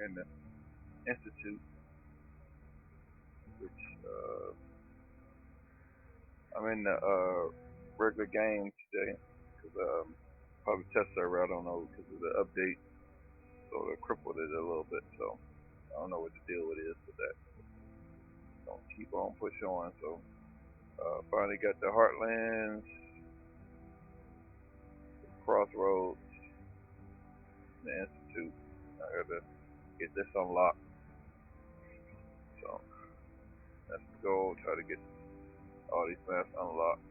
in the institute, which I'm in the regular game today because probably test server. I don't know because of the update, so they crippled it a little bit. So I don't know what the deal it is with that. Don't keep on pushing on. So finally got the Heartlands, Crossroads, and the Institute. I gotta get this unlocked. So that's the goal. Try to get all these maps unlocked.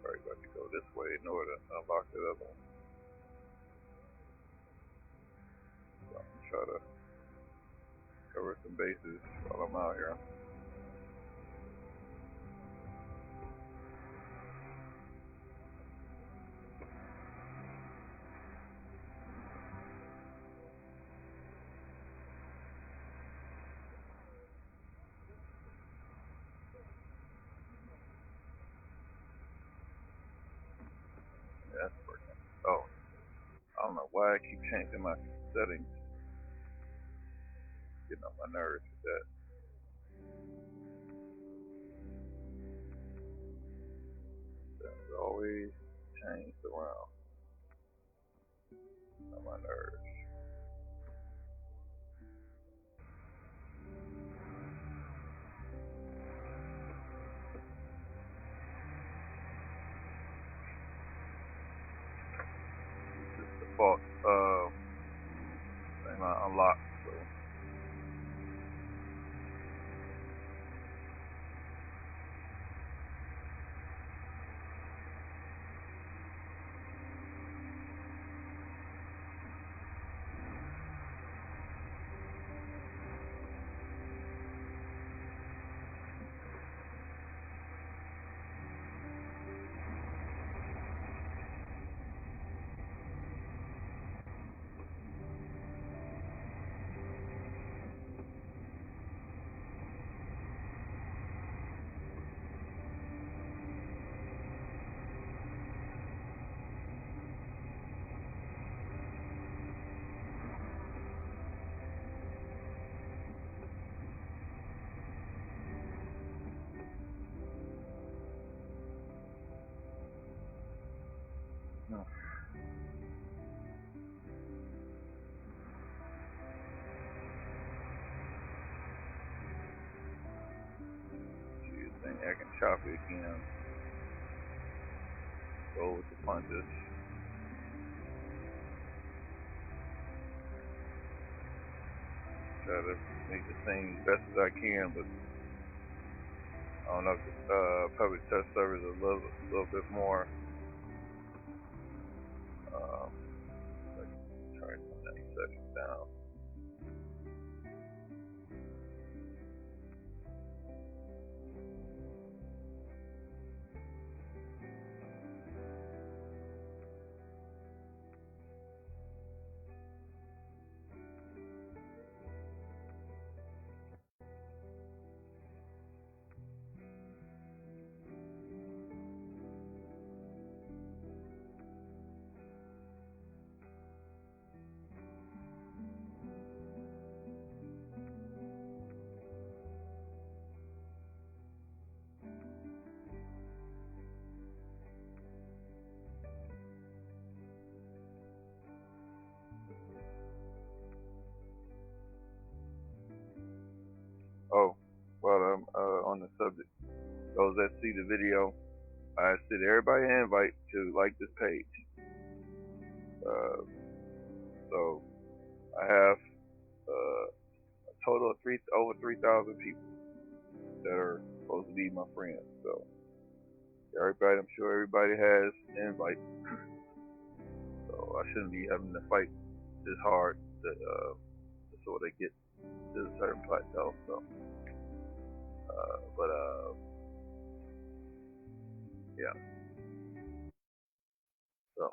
Probably got to go this way in order to unlock the other one. So I'm gonna try to cover some bases while I'm out here. Yeah, that's working. Oh, I don't know why I keep changing my settings. Getting on my nerves with that. That's always changed around. On my nerves. This default thing I unlocked. So no. See this thing acting choppy again. Go with the punches. Try to make the thing as best as I can, but I don't know if the public test server is a little bit more. Turn that settings down. Oh, well, I'm on the subject. Those that see the video, I send everybody an invite to like this page. So I have a total of over 3,000 people that are supposed to be my friends. So everybody, I'm sure everybody has an invite. So I shouldn't be having to fight this hard to so they get to a certain plateau. So, but yeah. So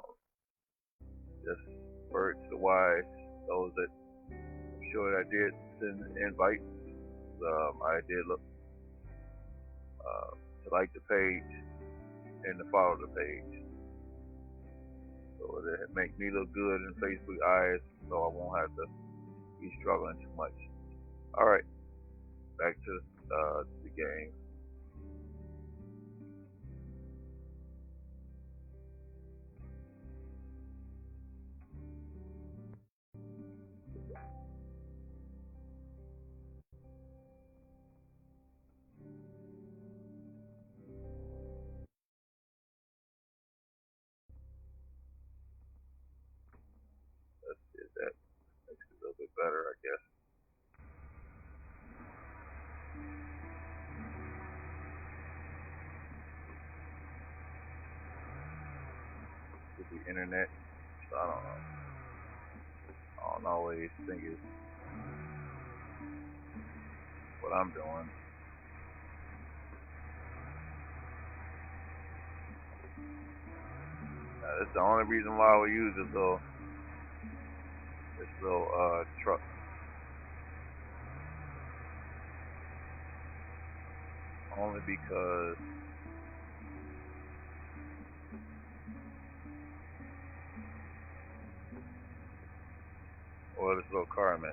just words to wise, those that I'm sure I did send invites. I did look to like the page. and to follow the page. So it make me look good in Facebook eyes, so I won't have to be struggling too much. All right, back to the game. Let's see if that makes it a little bit better, I guess. With the internet, so I don't know. I don't always think it's what I'm doing. That's the only reason why we use this little truck. Only because this little car I'm in.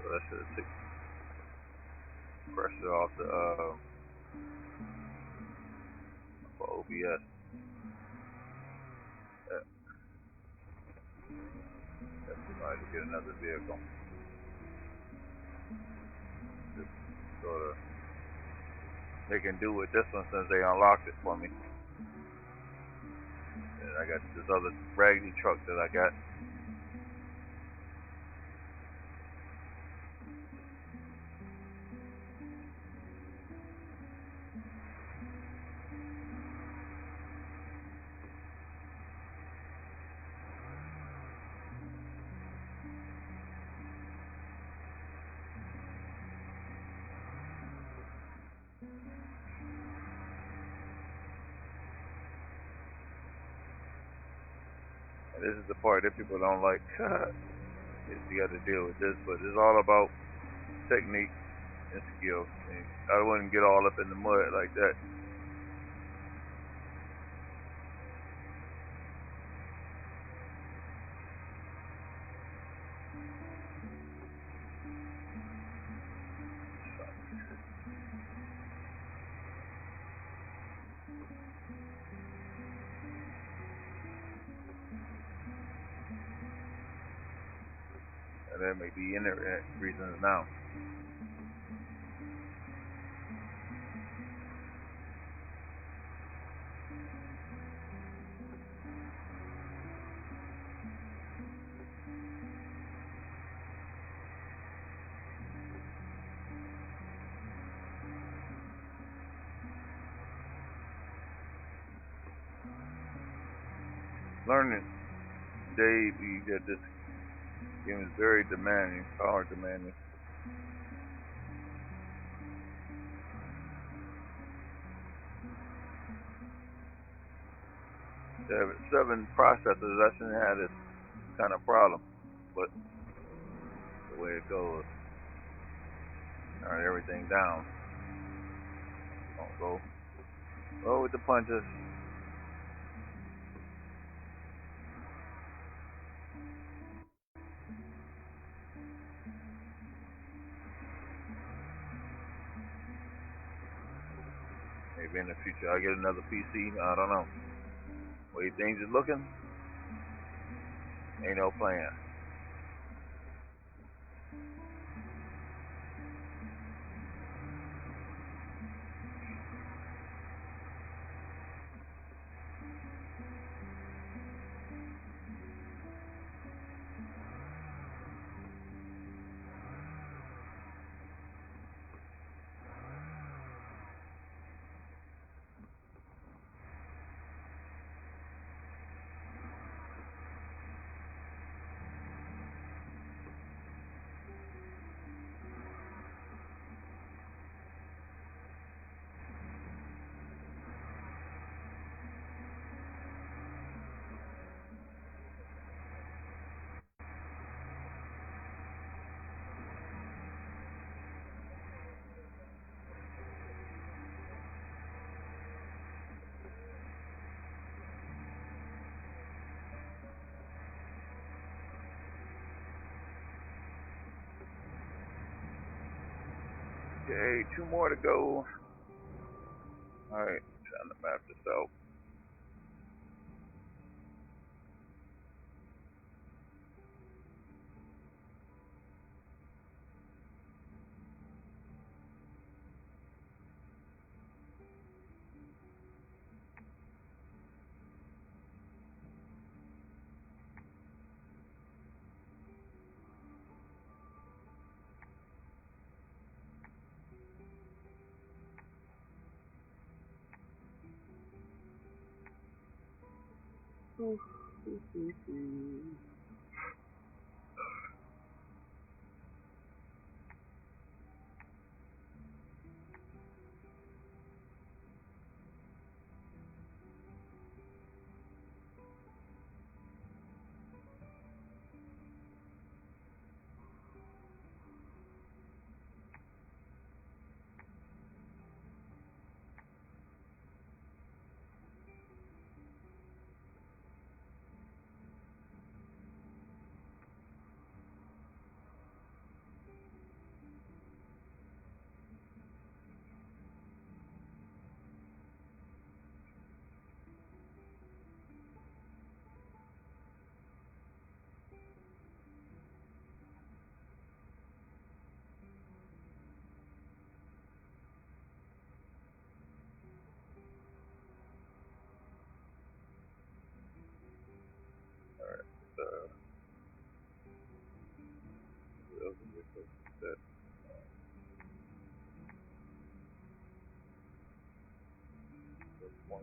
So that should have took pressure off the for OBS. That's somebody to get another vehicle. Just sort of they can do with this one since they unlocked it for me. And I got this other raggedy truck that I got. And this is the part that people don't like. Is you got to deal with this, but it's all about technique and skill. And I wouldn't get all up in the mud like that. And there may be internet reasons now. Learning Dave, you get this game is very demanding, power demanding. There are 7 processors. I shouldn't have this kind of problem, but the way it goes, turn everything down. Don't go with the punches. Maybe in the future I'll get another PC. I don't know. The way things are looking, ain't no plan. Okay, 2 more to go. Alright, time to map this out. Uh, that one.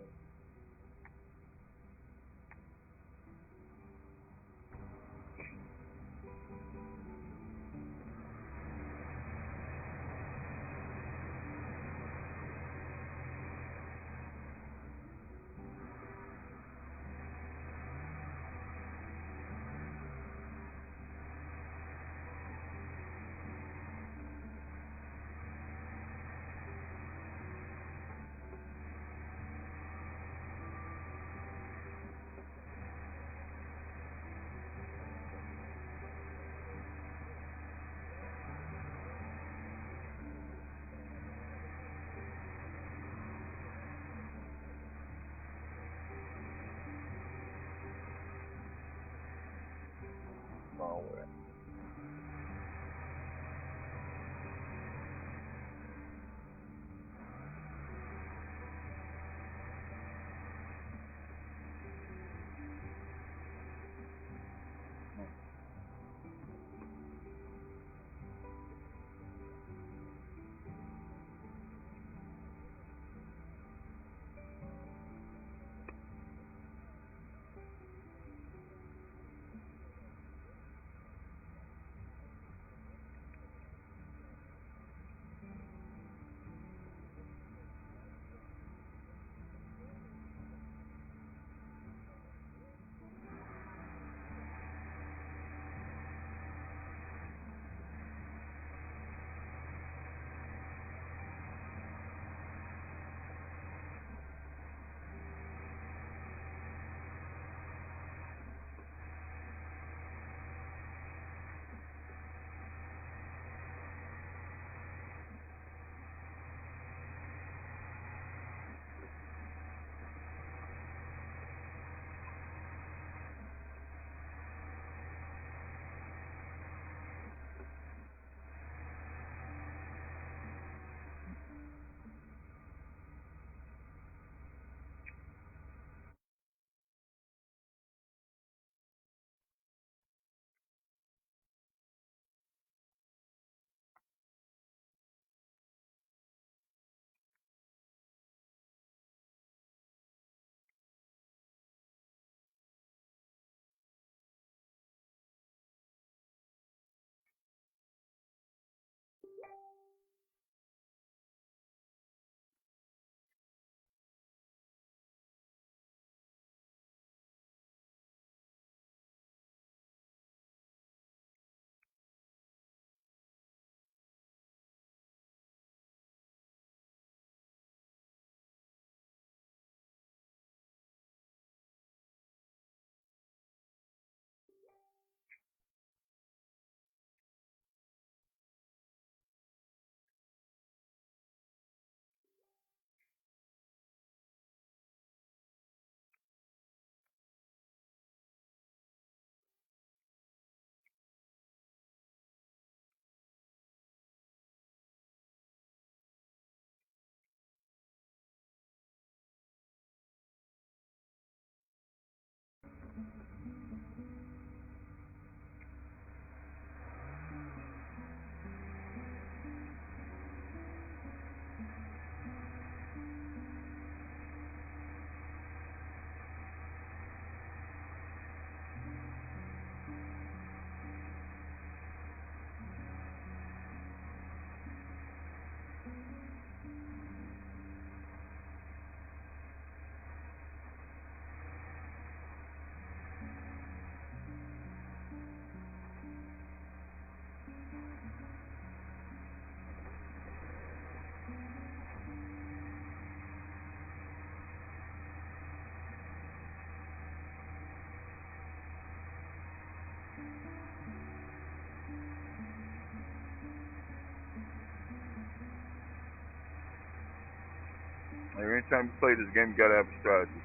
Every time you play this game, you gotta have a strategy. You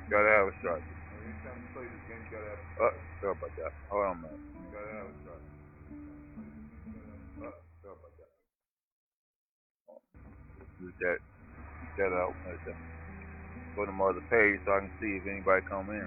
gotta have a strategy. Every time you play this game, you gotta have a strategy. Sorry about that. Hold on, man. You gotta have a strategy. Sorry about that. Use that. Keep that out. Go to my other page so I can see if anybody come in.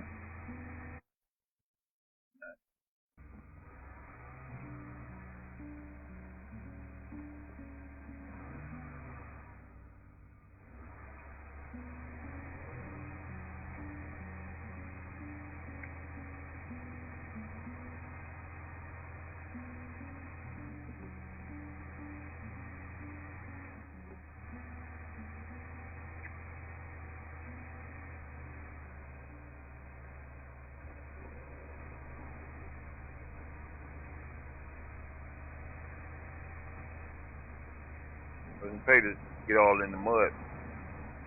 Doesn't pay to get all in the mud.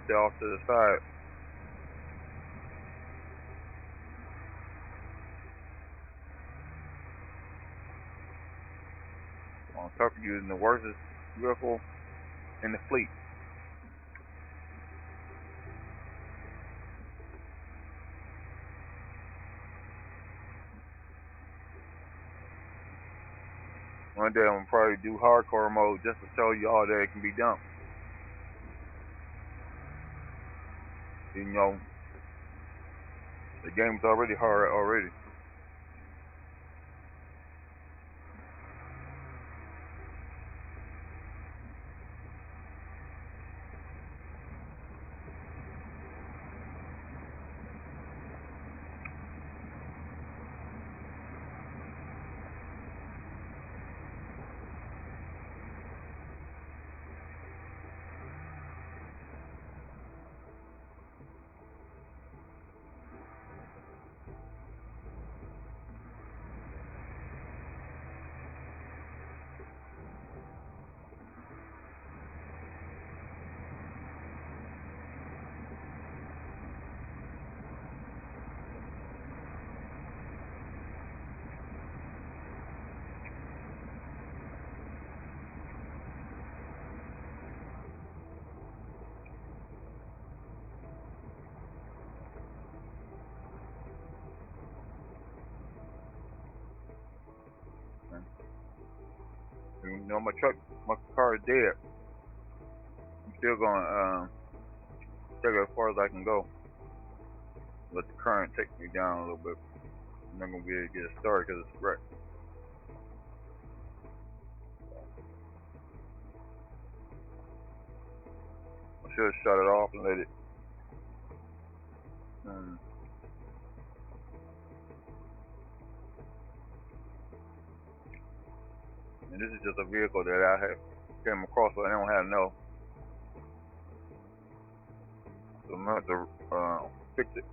Stay off to the side. On top of using the worst vehicle in the fleet. One day I'm gonna probably do hardcore mode just to show you all that it can be done. You know, the game's already hard already. You know, my car is dead. I'm still gonna take it as far as I can go. Let the current take me down a little bit. I'm not gonna be able to get it started because it's wrecked. I should have shut it off and let it. And this is just a vehicle that I have came across, but I don't have no. So I'm gonna have to fix it.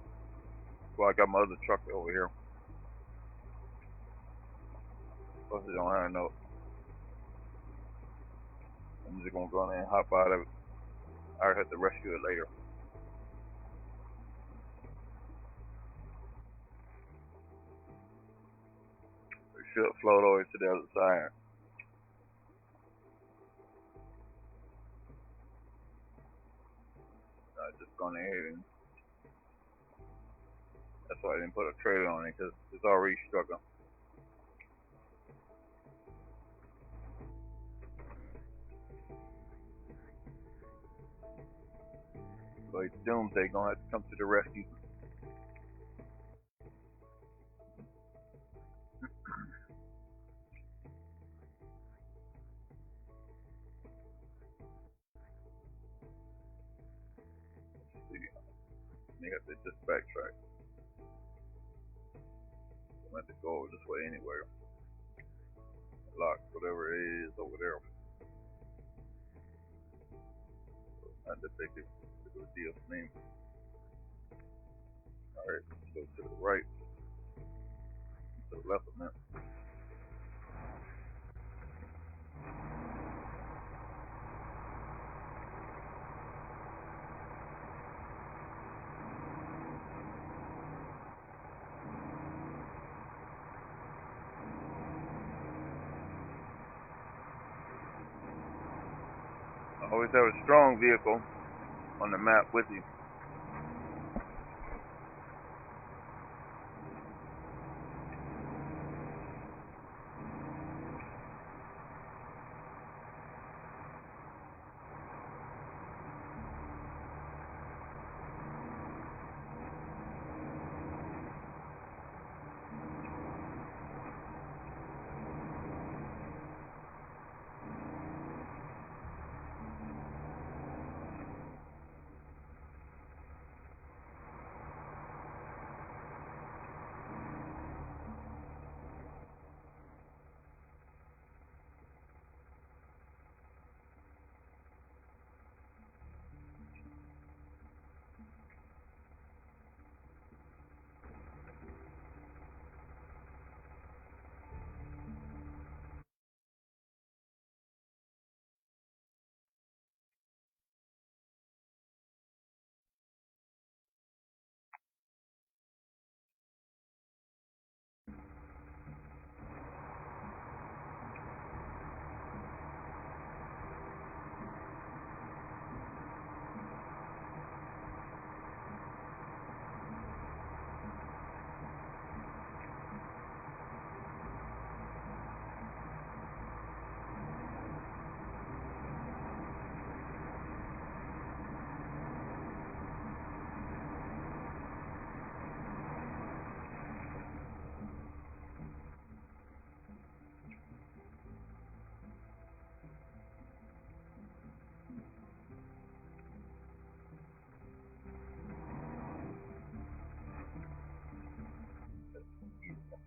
Well, I got my other truck over here. Plus, I don't have no. I'm just gonna go in there and hop out of it. I have to rescue it later. It should float over to the other side. I just gone ahead and that's why I didn't put a trailer on it because it's already struggling. So it's doomsday, gonna have to come to the rescue. They have to just backtrack. I'm gonna have to go over this way anyway. Lock whatever it is over there. Not that big of a deal for me. Alright, go to the right. To the left of that. I always have a strong vehicle on the map with you.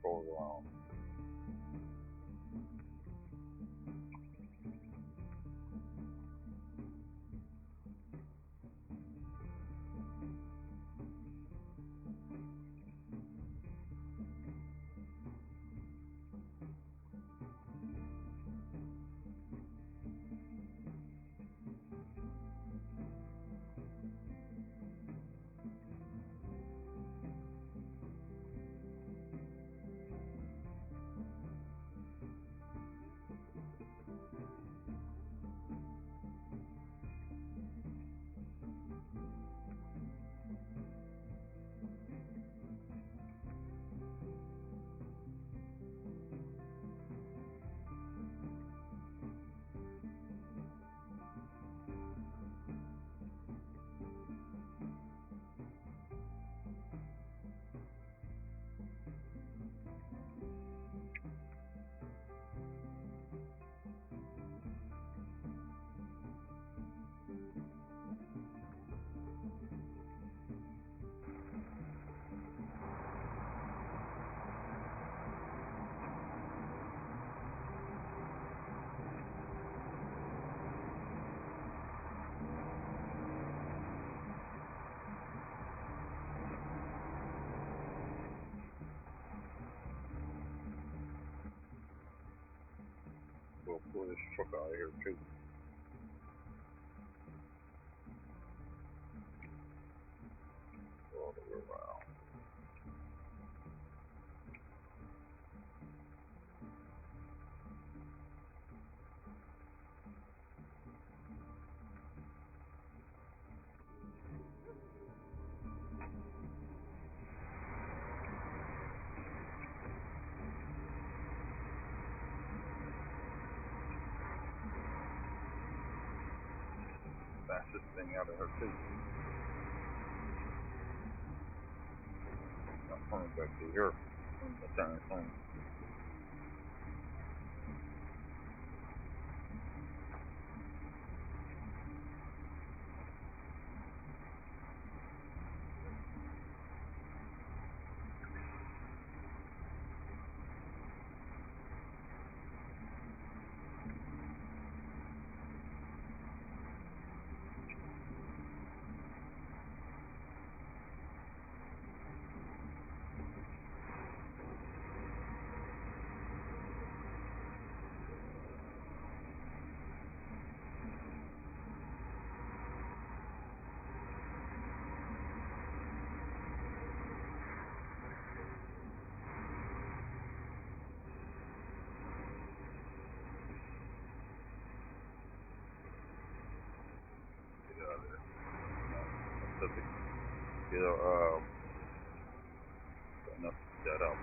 Controls around. We'll pull this truck out of here too. All the way around. Fastest thing out of her too. I'm coming back to here. I'm turning soon. so it'll enough that up.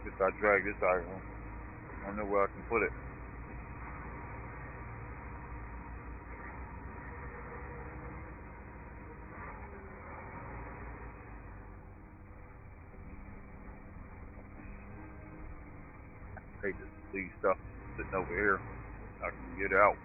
If I drag this out, I don't know where I can put it. I hate to see stuff sitting over here. I can get out.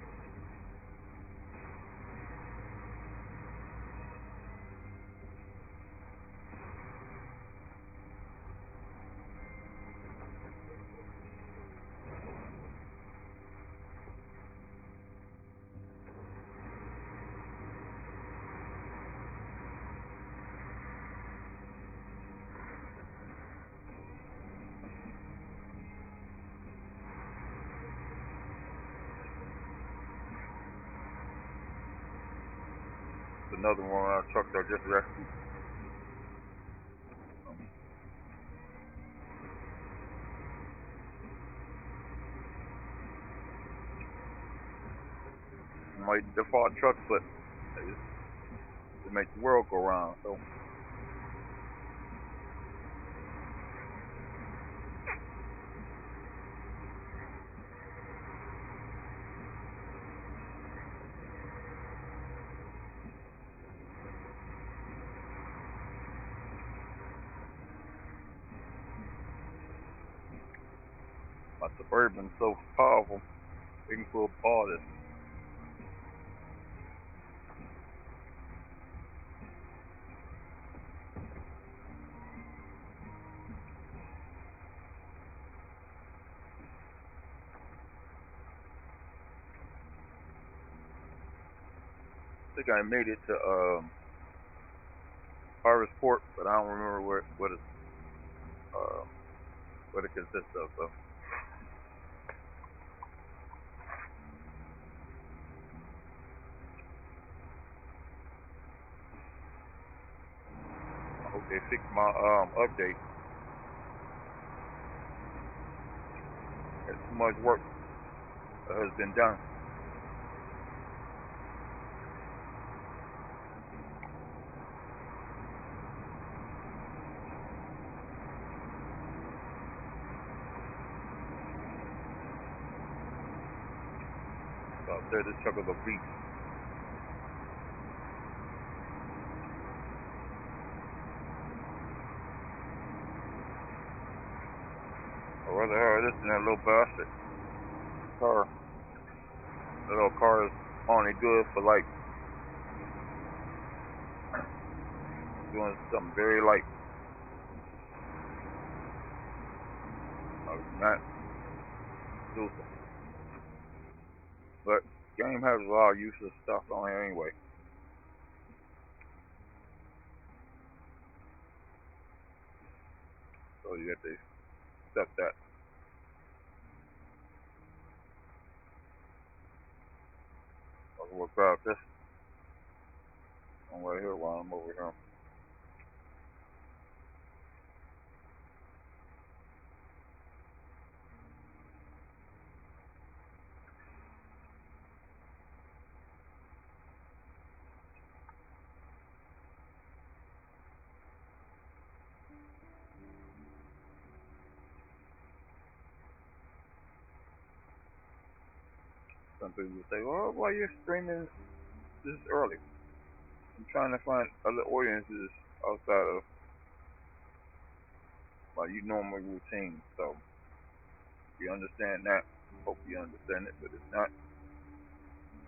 Another one of our trucks I just rescued. My default truck, but it makes the world go round. So my Suburban's so powerful, it can pull all this. I think I made it to Harvest Port, but I don't remember what it consists of. So. I hope they fix my update. There's too much work that has been done. So out there, this truck is a beast. I'd rather have this than that little bastard car. That little car is only good for like doing something very light. Not useful. But game has a lot of useless stuff on it anyway. So you have to accept that. We'll grab this one right here while I'm over here. Some people say, well, why are you streaming this early? I'm trying to find other audiences outside of my normal routine. So if you understand that, hope you understand it. But if not,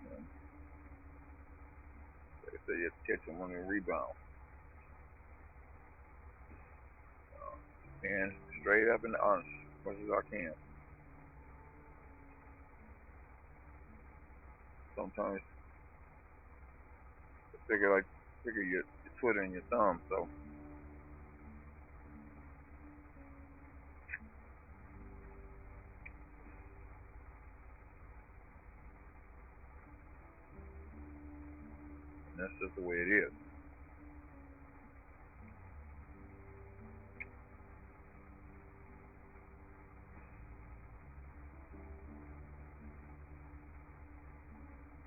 you know, they say you have to catch them when they rebound. And straight up and honest as much as I can. Sometimes I figure your Twitter and your thumb. So that's just the way it is.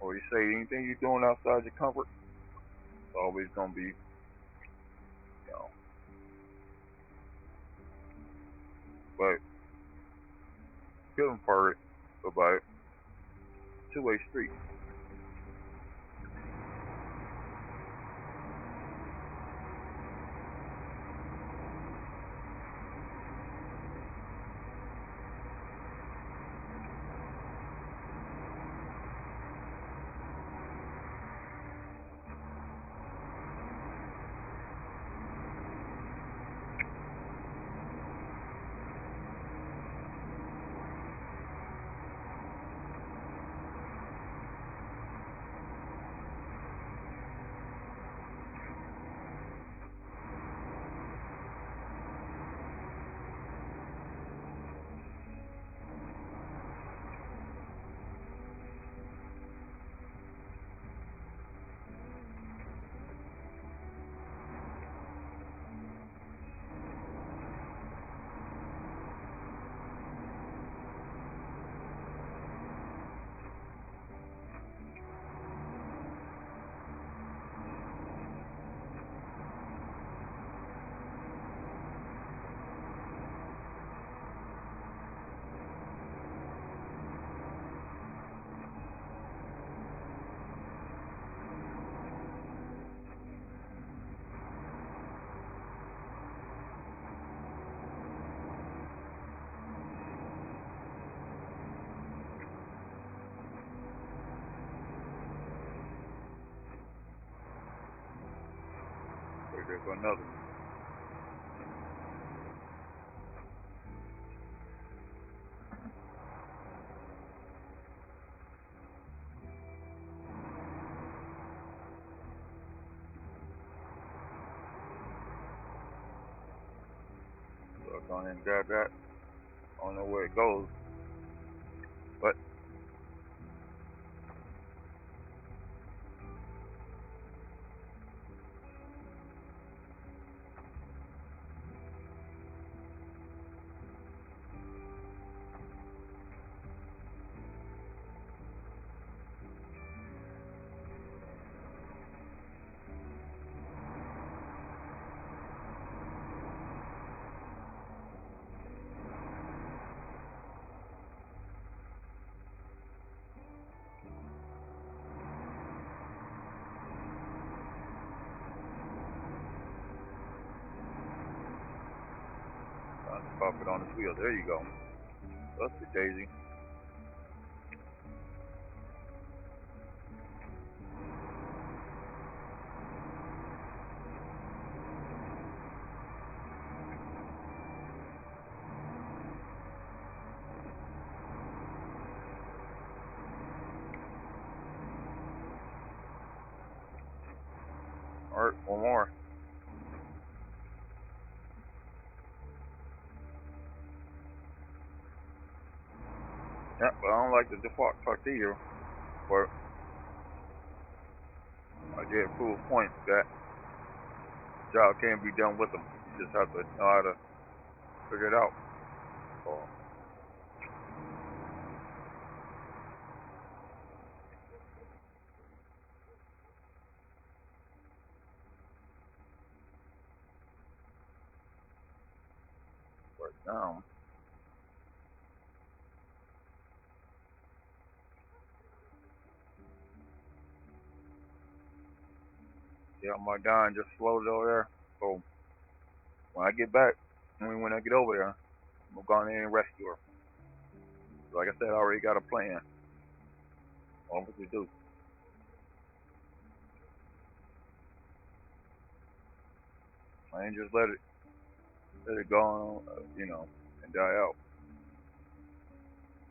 Or you say anything you're doing outside your comfort, it's always gonna be, But feeling part about it, two-way street. Wait there for another one. So I've gone and grabbed that. I don't know where it goes, but I'll pop it on this wheel. There you go. That's the daisy. Alright, one more. Yeah, but I don't like the default truck either. But I did prove a point that job can't be done with them. You just have to know how to figure it out. So, right now, yeah, my Don just floated over there. So when I get back, And when I get over there, I'm gonna go in there and rescue her. Like I said, I already got a plan on what to do. I ain't just let it go on, and die out.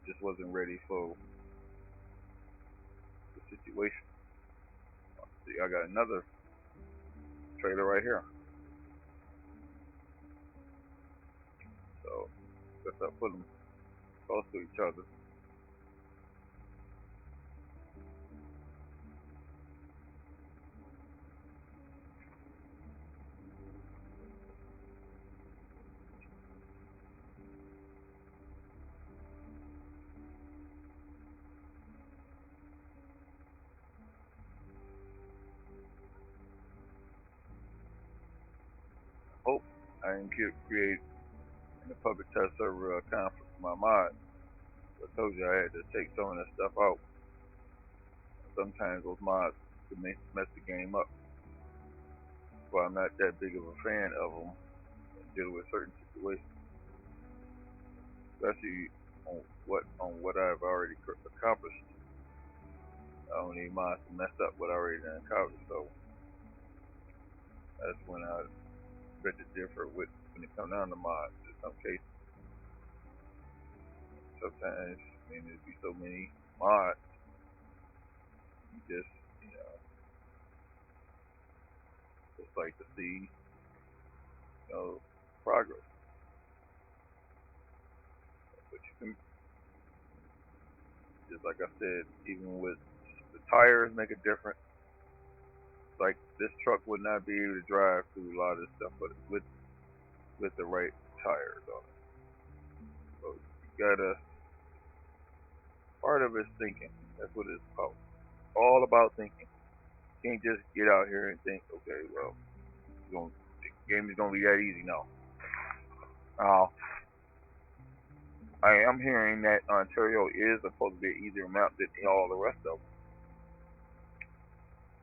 Just wasn't ready for the situation. See, I got another trailer right here. So, guess I put them close to each other. Hope I didn't create in the public test server conflict with my mod. I told you I had to take some of that stuff out. Sometimes those mods can mess the game up. Well, I'm not that big of a fan of them and deal with certain situations, especially on what I've already accomplished. I don't need mods to mess up what I already done accomplished. So that's when I bet to differ with when it comes down to mods. In some cases, sometimes there'd be so many mods, you just like to see, progress. But you can, just like I said, even with the tires make a difference. Like this truck would not be able to drive through a lot of this stuff, but with the right tires on it. So you gotta, part of it's thinking. That's what it's about. All about thinking. You can't just get out here and think, okay, well, the game is gonna be that easy. No. I am hearing that Ontario is supposed to be an easier map than all the rest of them.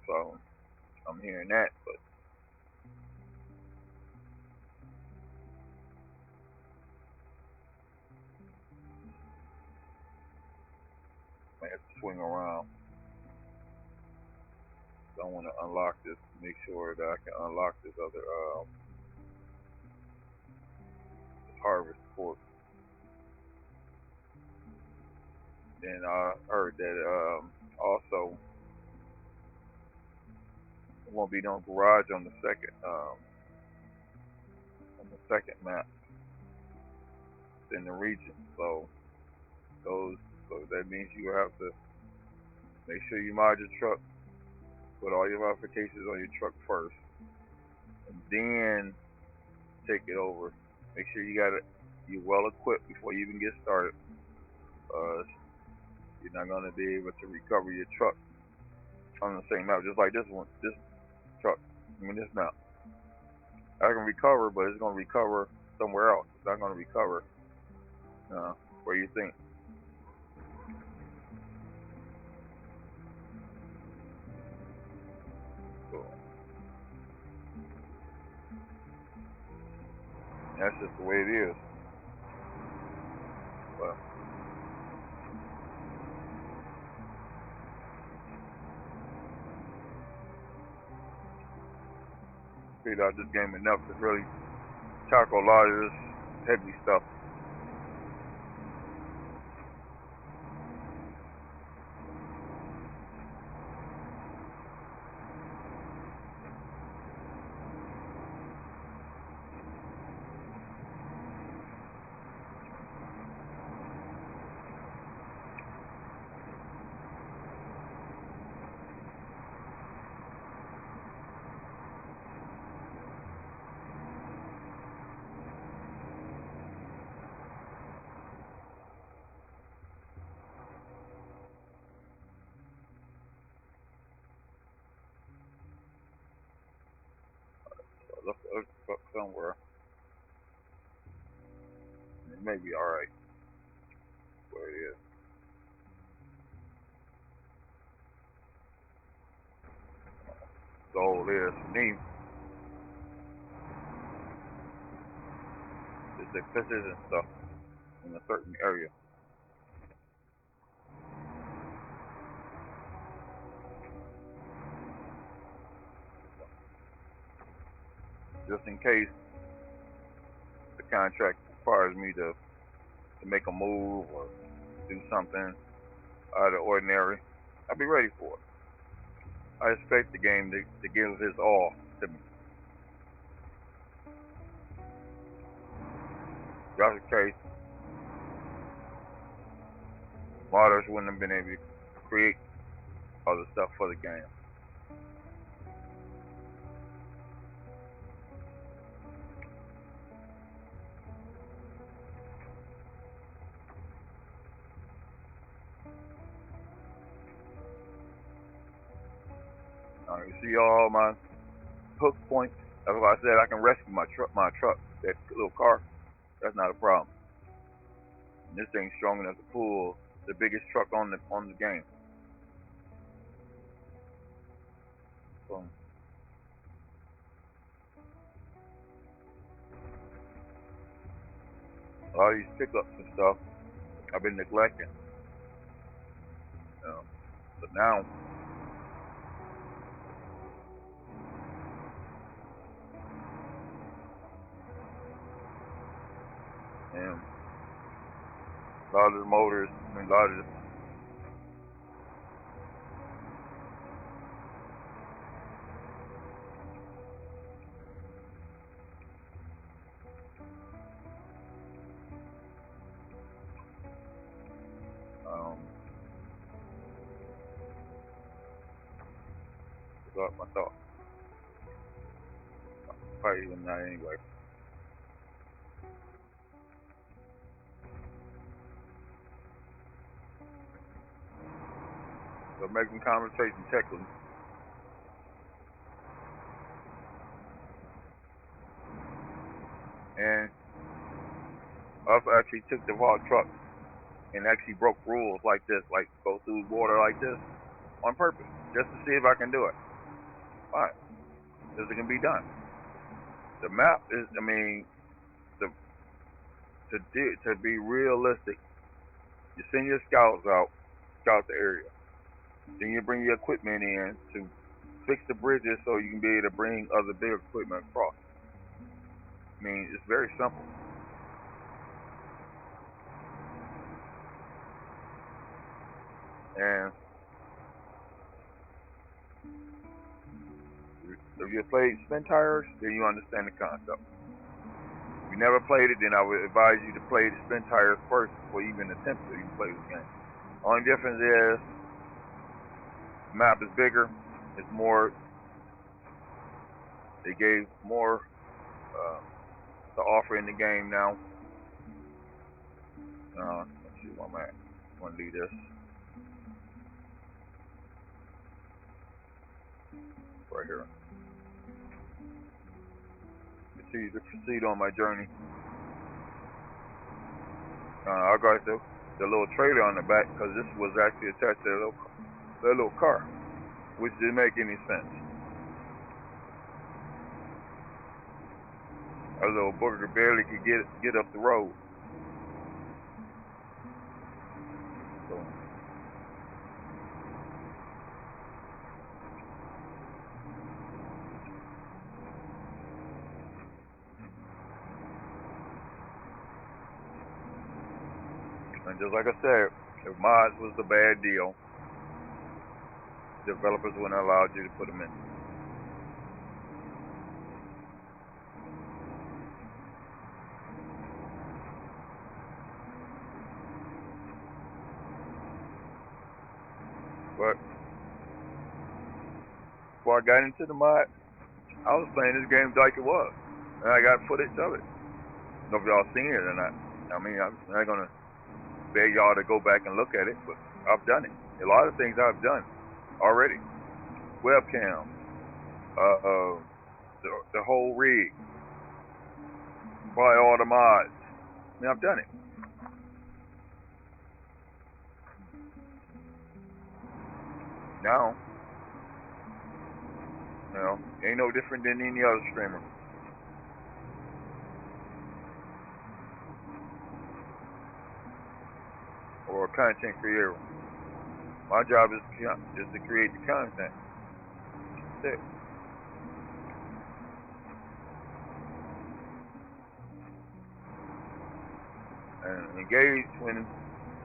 So I'm hearing that, but I have to swing around. So I want to unlock this, make sure that I can unlock this other harvest port. Then I heard that also there won't be no garage on the second map in the region. So that means you have to make sure you mod your truck, put all your modifications on your truck first, and then take it over. Make sure you're well equipped before you even get started. You're not gonna be able to recover your truck on the same map, just like this truck. This map. I can recover, but it's gonna recover somewhere else. It's not gonna recover where you think. So that's just the way it is. But figured out this game enough to really tackle a lot of this heavy stuff. Look somewhere. It may be alright where it is. Goal is for me the fishes and stuff in a certain area. Just in case the contract requires me to make a move or do something out of the ordinary, I'll be ready for it. I expect the game to give his all to me. If that's the case, modders wouldn't have been able to create other stuff for the game. You see all my hook points. That's why I said I can rescue my truck, that little car. That's not a problem. And this thing's strong enough to pull the biggest truck on the game. So, a lot of these pickups and stuff I've been neglecting. But now, and a lot of the motors, a lot of the forgot my thought. Probably even not anyway. So making conversation technically. And I also actually took the Vault truck and actually broke rules like this, like go through water like this, on purpose, just to see if I can do it. Alright, this can be done. The map is, I mean, to be realistic, you send your scouts out, scout the area. Then you bring your equipment in to fix the bridges so you can be able to bring other big equipment across. I mean, it's very simple. And if you played Spin Tires, then you understand the concept. If you never played it, then I would advise you to play the Spin Tires first before you even attempt to even play this game. Only difference is the map is bigger, it's more, they gave more to offer in the game now. Let's see where I'm at. I'm gonna leave this right here. Continue to proceed on my journey. I got the little trailer on the back because this was actually attached to that little car, which didn't make any sense. A little booger barely could get up the road. So, and just like I said, if mods was the bad deal, developers wouldn't have allowed you to put them in. But before I got into the mod, I was playing this game like it was, and I got footage of it. I don't know if y'all seen it or not. I mean, I'm not gonna beg y'all to go back and look at it, but I've done it. A lot of things I've done already. Webcam, the whole rig, probably all the mods. I mean, I've done it. Now, you know, ain't no different than any other streamer. or content creator. My job is to create the content. That's it. And engage when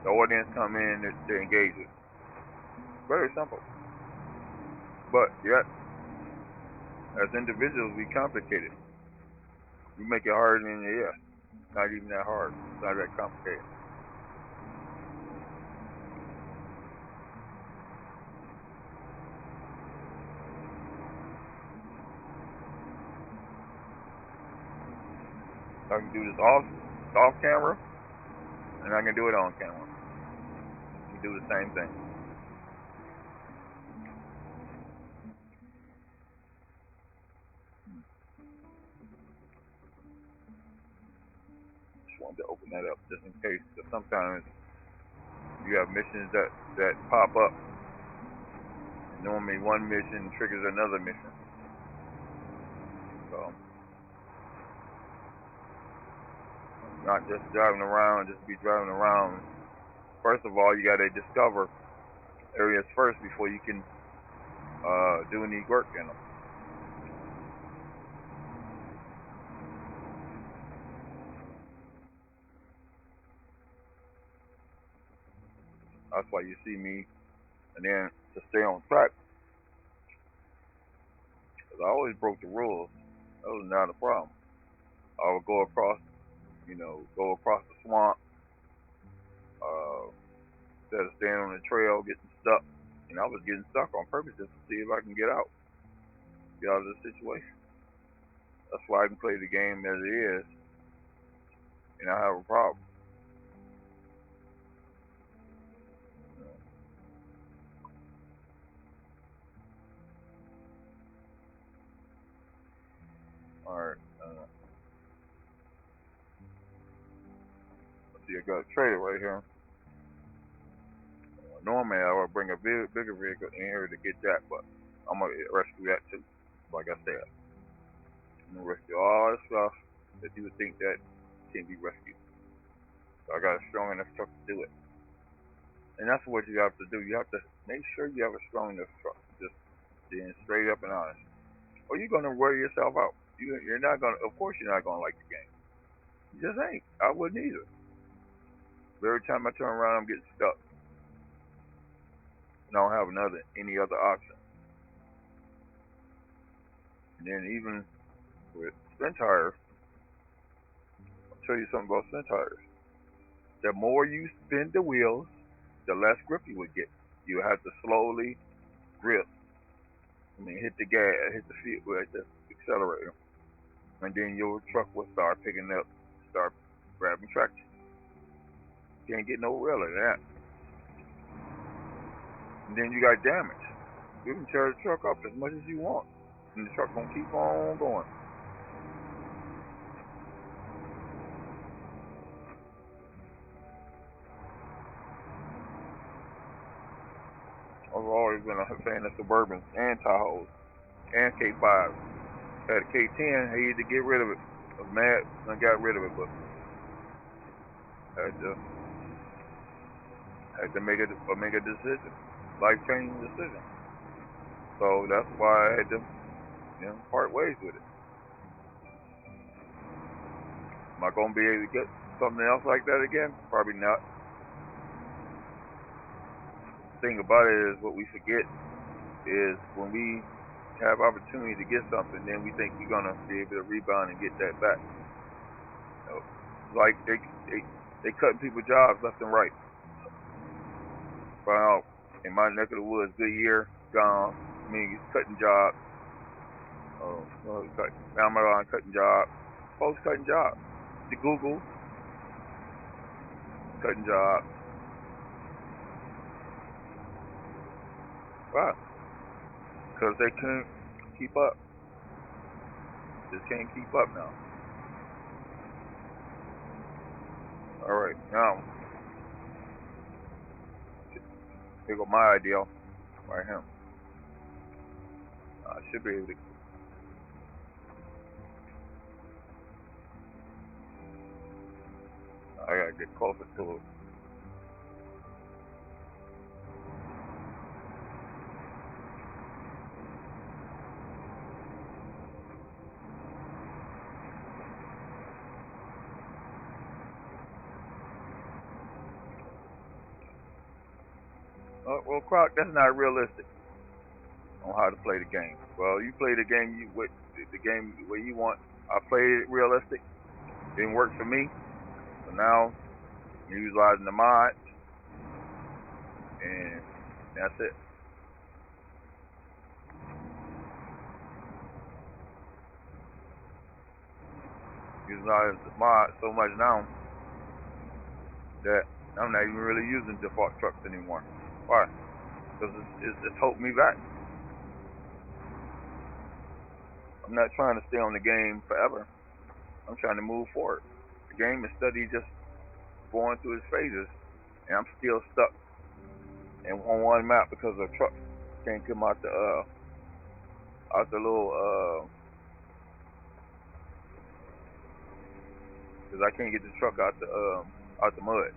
the audience come in to engage it. Very simple. But yet, as individuals, we complicate it. We make it harder than it is. It's not even that hard. It's not that complicated. I can do this off camera, and I can do it on camera. You do the same thing. Just wanted to open that up just in case, because sometimes you have missions that pop up. Normally one mission triggers another mission. So, not just driving around, just be driving around. First of all, you got to discover areas first before you can do any work in them. That's why you see me, and then to stay on track, because I always broke the rules. That was not a problem. I would go across the swamp, instead of staying on the trail, getting stuck. And I was getting stuck on purpose just to see if I can get out of the situation. That's why I can play the game as it is, and I have a problem. Alright, let's see, I got a trailer right here. Normally I would bring a bigger vehicle in here to get that, but I'm going to rescue that too. Like I said, I'm going to rescue all the stuff that you would think that can be rescued. So I got a strong enough truck to do it. And that's what you have to do. You have to make sure you have a strong enough truck. Just being straight up and honest. Or you're going to wear yourself out. You're not going to, of course you're not going to like the game. You just ain't. I wouldn't either. Every time I turn around, I'm getting stuck. And I don't have any other option. And then even with spin tires, I'll tell you something about spin tires. The more you spin the wheels, the less grip you would get. You have to slowly grip. Hit the gas, hit the accelerator. And then your truck will start picking up, start grabbing traction. Can't get no realer than that. And then you got damage. You can tear the truck up as much as you want, and the truck gonna keep on going. I've always been a fan of Suburbans and Tahoes and K5s. Had a K10, hated to get rid of it. I was mad when I got rid of it, but had to make a decision, life-changing decision. So that's why I had to, part ways with it. Am I gonna be able to get something else like that again? Probably not. The thing about it is, what we forget is when we have opportunity to get something, then we think we're gonna be able to rebound and get that back. Like they cutting people's jobs left and right. Found out in my neck of the woods, Goodyear gone. I mean, he's cutting jobs. Amazon cutting jobs. Folks cutting jobs. The Google cutting jobs. Why? Because they couldn't keep up. Just can't keep up now. Alright, now, here go my ideal. Right here. I should be able to. I gotta get closer to it. Well, Croc, that's not realistic on how to play the game. Well, you play the game the game the way you want. I played it realistic. Didn't work for me. So now I'm utilizing the mods, and that's it. Utilize the mod so much now that I'm not even really using default trucks anymore. Why? Because it's helped me back. I'm not trying to stay on the game forever. I'm trying to move forward. The game is steady just going through its phases, and I'm still stuck on one map because the truck can't come out the little because I can't get the truck out the mud.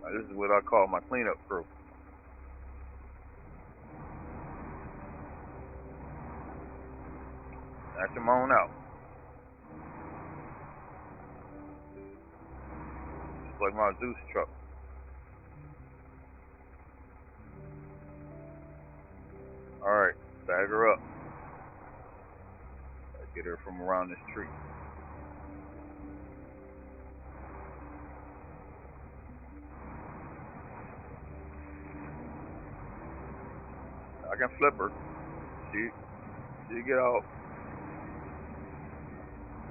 Now, this is what I call my cleanup crew. Snatch them on out. Just like my Zeus truck. Alright, bag her up. Get her from around this tree. I can flip her. She get out.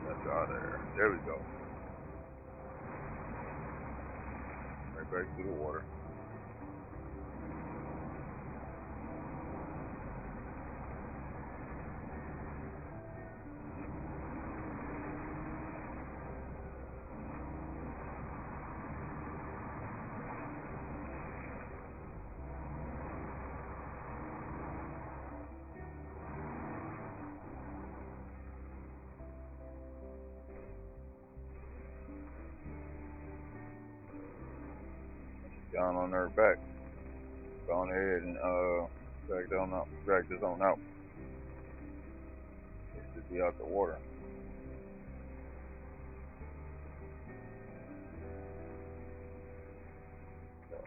That's out there. There we go. Right back to the water. Down on her back. Go on ahead and drag this on out. It should be out the water. So,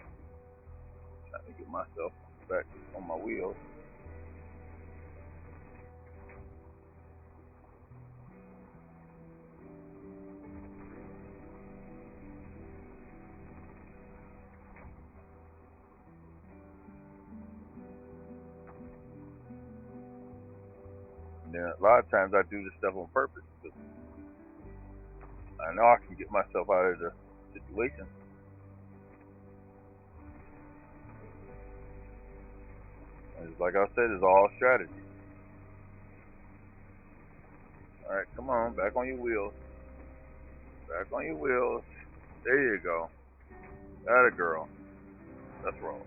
trying to get myself back on my wheels. And then a lot of times I do this stuff on purpose because I know I can get myself out of the situation. And it's like I said, it's all strategy. Alright, come on, back on your wheels. Back on your wheels. There you go. That a girl. That's wrong.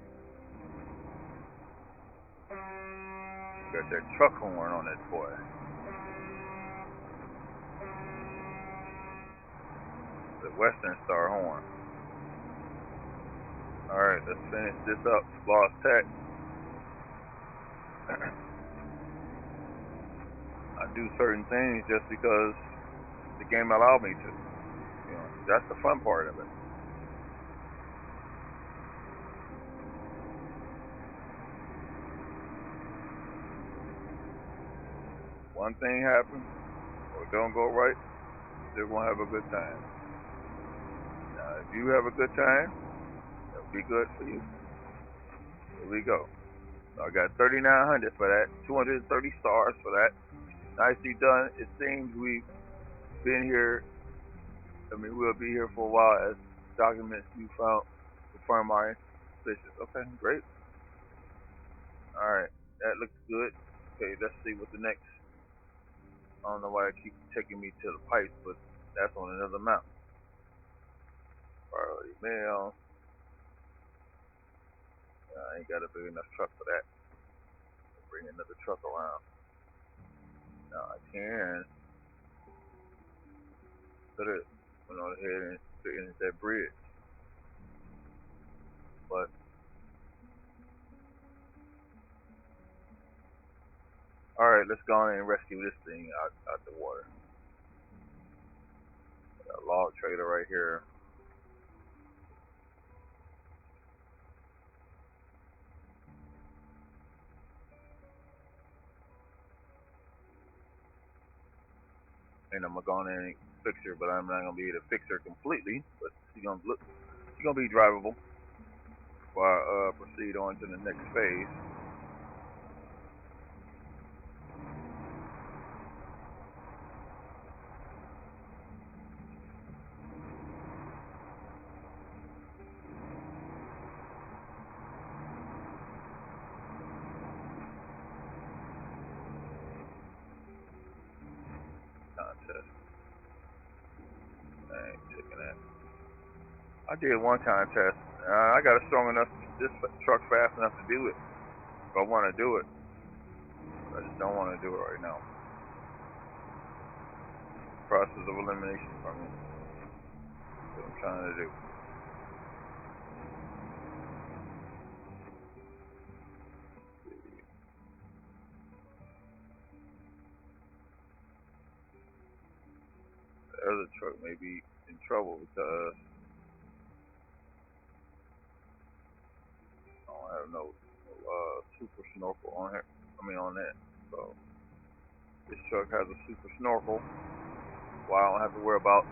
Got that truck horn on this boy. The Western Star horn. Alright, let's finish this up. Lost Tech. I do certain things just because the game allowed me to. You know, that's the fun part of it. One thing happens, or it don't go right, you're gonna have a good time. Now, if you have a good time, it'll be good for you. Here we go. So I got 3,900 for that, 230 stars for that. Nicely done. It seems we've been here. We'll be here for a while as documents you found confirm our suspicions. Okay, great. Alright, that looks good. Okay, let's see what the next. I don't know why it keeps taking me to the pipes, but that's on another map. Priority mail. I ain't got a big enough truck for that. Bring another truck around. Now I can put it on ahead and fit into that bridge. But Alright, let's go on and rescue this thing out the water. Got a log trailer right here. And I'm gonna go in and fix her, but I'm not gonna be able to fix her completely. But she's gonna be drivable while I proceed on to the next phase. Contest. I ain't taking that. I did one contest. I got it strong enough, this truck fast enough to do it. If I want to do it, I just don't want to do it right now. Process of elimination for me. That's what I'm trying to do. The other truck may be in trouble because I don't have no super snorkel on it. On that. So this truck has a super snorkel. Well, I don't have to worry about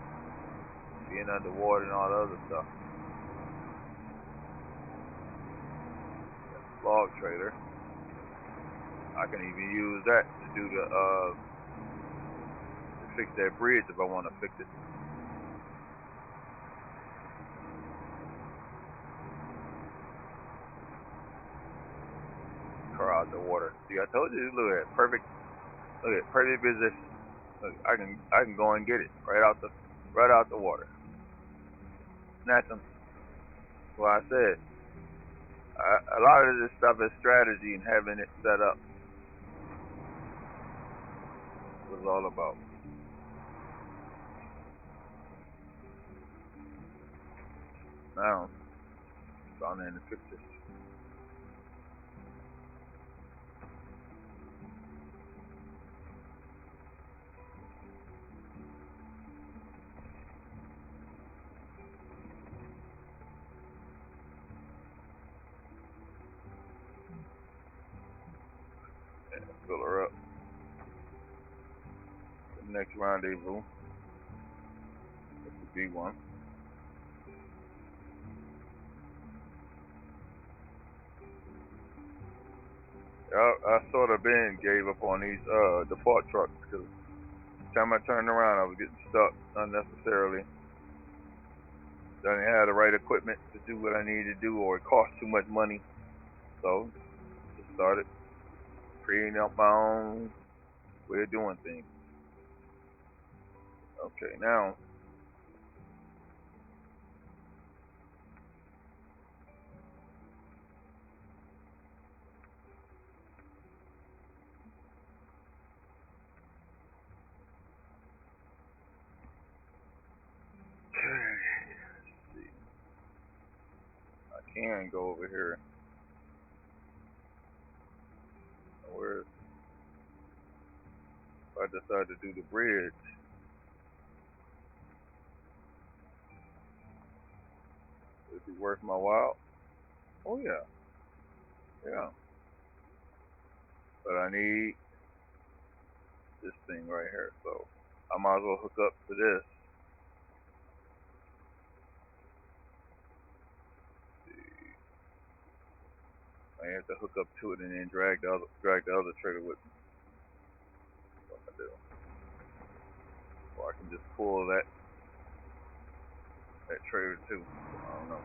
being underwater and all the other stuff. Log trailer. I can even use that to do to fix that bridge if I want to fix it. Car out the water. See, I told you. Look at perfect. Look at perfect position. Look, I can go and get it right out the water. Snatch them. Well, I said a lot of this stuff is strategy and having it set up. What it's all about. Now, down there in the pictures. Fill her up. The next rendezvous. This would be one. I sort of gave up on these depart trucks because the time I turned around, I was getting stuck unnecessarily. Didn't have the right equipment to do what I needed to do, or it cost too much money. So just started creating up my own way of doing things. Okay, now let's see. I can go over here. Where if I decide to do the bridge? Would it be worth my while? Oh yeah, yeah. But I need this thing right here, so I might as well hook up to this. I have to hook up to it and then drag the other trailer with me. What I do. Or I can just pull that trailer too. I don't know.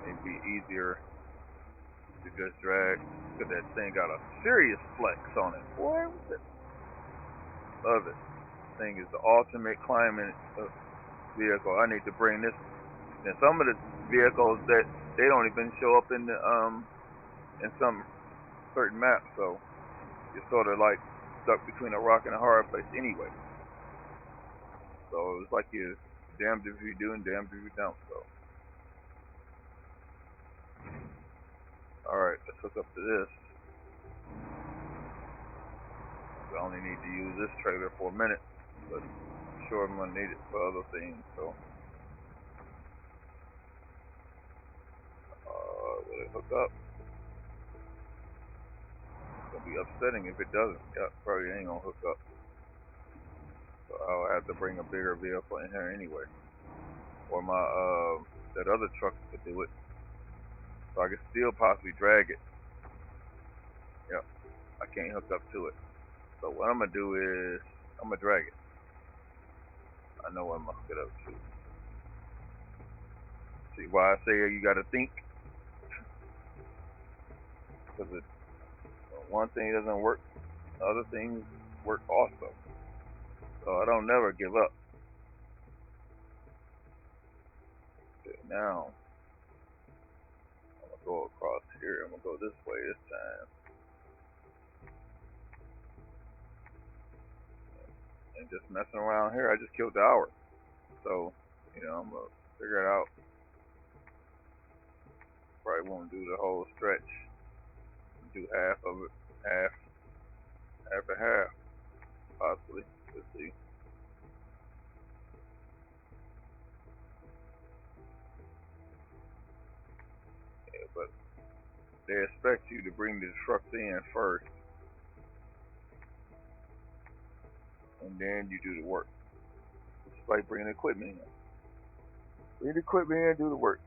It'd be easier to just drag, because that thing got a serious flex on it. Boy, love it. This thing is the ultimate climbing vehicle. I need to bring this. And some of the vehicles that they don't even show up in the in some certain maps, so you're sort of like stuck between a rock and a hard place anyway. So it's like you're damned if you do and damned if you don't. So, all right, let's hook up to this. I only need to use this trailer for a minute, but I'm sure I'm gonna need it for other things. So, will it hook up? It's gonna be upsetting if it doesn't. Yeah, probably ain't gonna hook up. So I'll have to bring a bigger vehicle in here anyway, or my that other truck could do it, so I could still possibly drag it. Yep, I can't hook up to it. So what I'm gonna do is I'm gonna drag it. I know what I'm gonna hook it up to. See why I say you gotta think, because one thing doesn't work, other things work also. So I don't never give up. Okay, now I'm gonna go across here. I'm gonna go this way this time. And just messing around here, I just killed the hour. So, I'm gonna figure it out. Probably won't do the whole stretch. Do half of it, half and half, possibly. Let's see. Yeah, but they expect you to bring the trucks in first, and then you do the work. It's like bringing the equipment in. Bring the equipment in, do the work.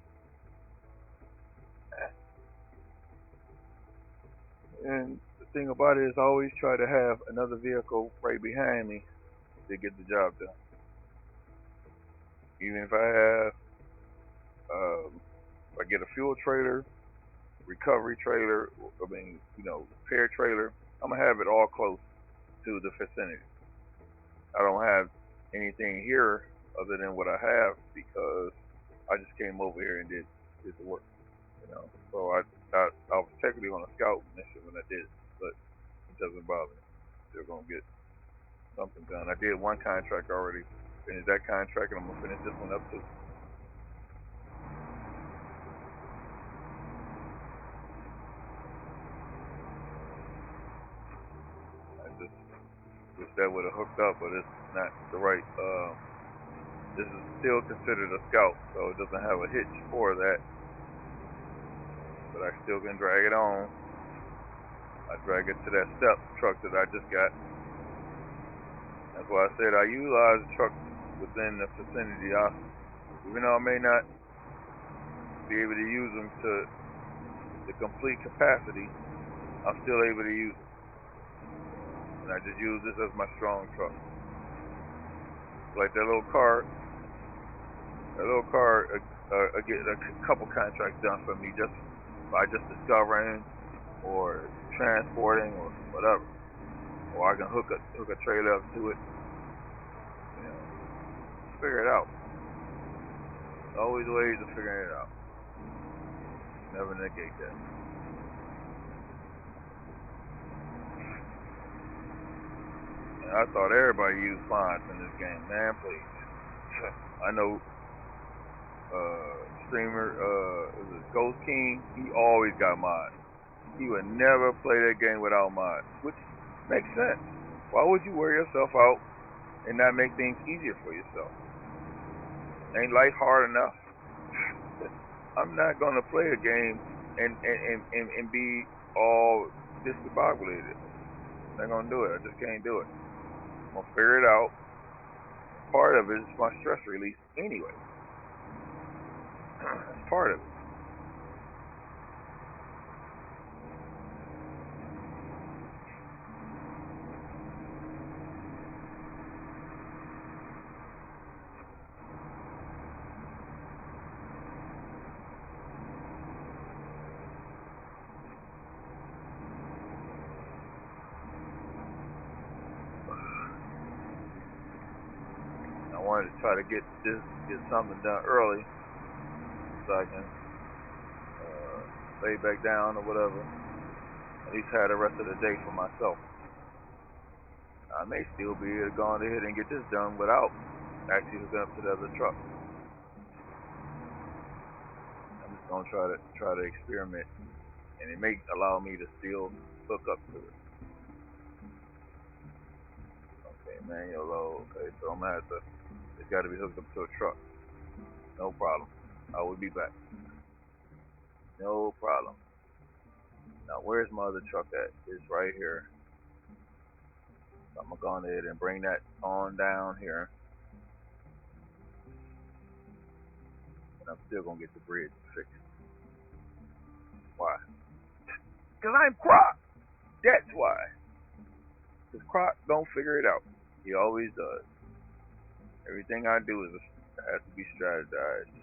And the thing about it is I always try to have another vehicle right behind me to get the job done. Even if I have, if I get a fuel trailer, recovery trailer, repair trailer, I'm gonna have it all close to the vicinity. I don't have anything here other than what I have because I just came over here and did the work. So I was technically on a scout mission when I did it, but it doesn't bother me. Still gonna get something done. I did one contract already, finished that contract, and I'm gonna finish this one up too. I just wish that would have hooked up, but it's not the right. This is still considered a scout, so it doesn't have a hitch for that. But I still can drag it on. I drag it to that step truck that I just got. That's why I said I utilize trucks within the vicinity. Even though I may not be able to use them to the complete capacity, I'm still able to use them. And I just use this as my strong truck. Like that little car. Get a couple contracts done for me just by just discovering or transporting or whatever. Or I can hook a trailer up to it. Figure it out. Always ways of figuring it out. Never negate that. And I thought everybody used fonts in this game. Man, please. I know streamer, is it Ghost King? He always got mods. He would never play that game without mods, which makes sense. Why would you wear yourself out and not make things easier for yourself? Ain't life hard enough? I'm not gonna play a game and be all discombobulated. I'm not gonna do it. I just can't do it. I'm gonna figure it out. Part of it is my stress release anyway. That's part of it. I wanted to try to get something done early so I can lay back down or whatever. At least have the rest of the day for myself. I may still be able to go on ahead and get this done without actually hooking up to the other truck. I'm just gonna try to experiment, and it may allow me to still hook up to it. manual load. Okay, so I'm gonna have to. It's got to be hooked up to a truck. No problem. I will be back. No problem. Now, where's my other truck at? It's right here. So I'm gonna go on ahead and bring that on down here, and I'm still gonna get the bridge fixed. Why? Because I'm Croc. That's why. Because Croc don't figure it out. He always does. Everything I do has to be strategized.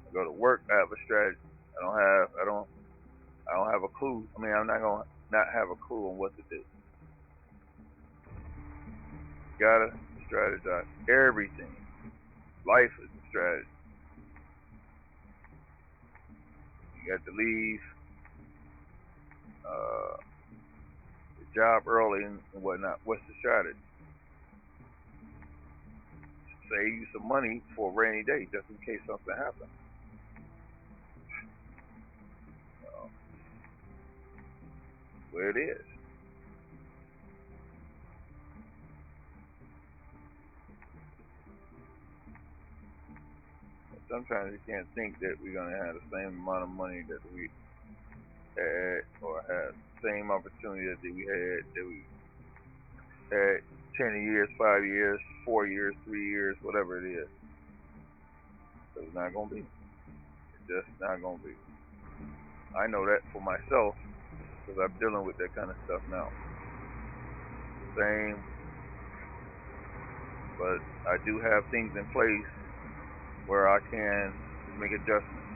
I go to work, I have a strategy. I don't have a clue. I mean, I'm not gonna not have a clue on what to do. You gotta strategize everything. Life is a strategy. You got to leave the job early and whatnot. What's the strategy? Save you some money for a rainy day, just in case something happens. Where it is. Sometimes you can't think that we're gonna have the same amount of money that we had, or have the same opportunity that we had 10 years, 5 years, 4 years, 3 years, whatever it is. So it's not gonna be. It's just not gonna be. I know that for myself because I'm dealing with that kind of stuff now. Same, but I do have things in place where I can make adjustments.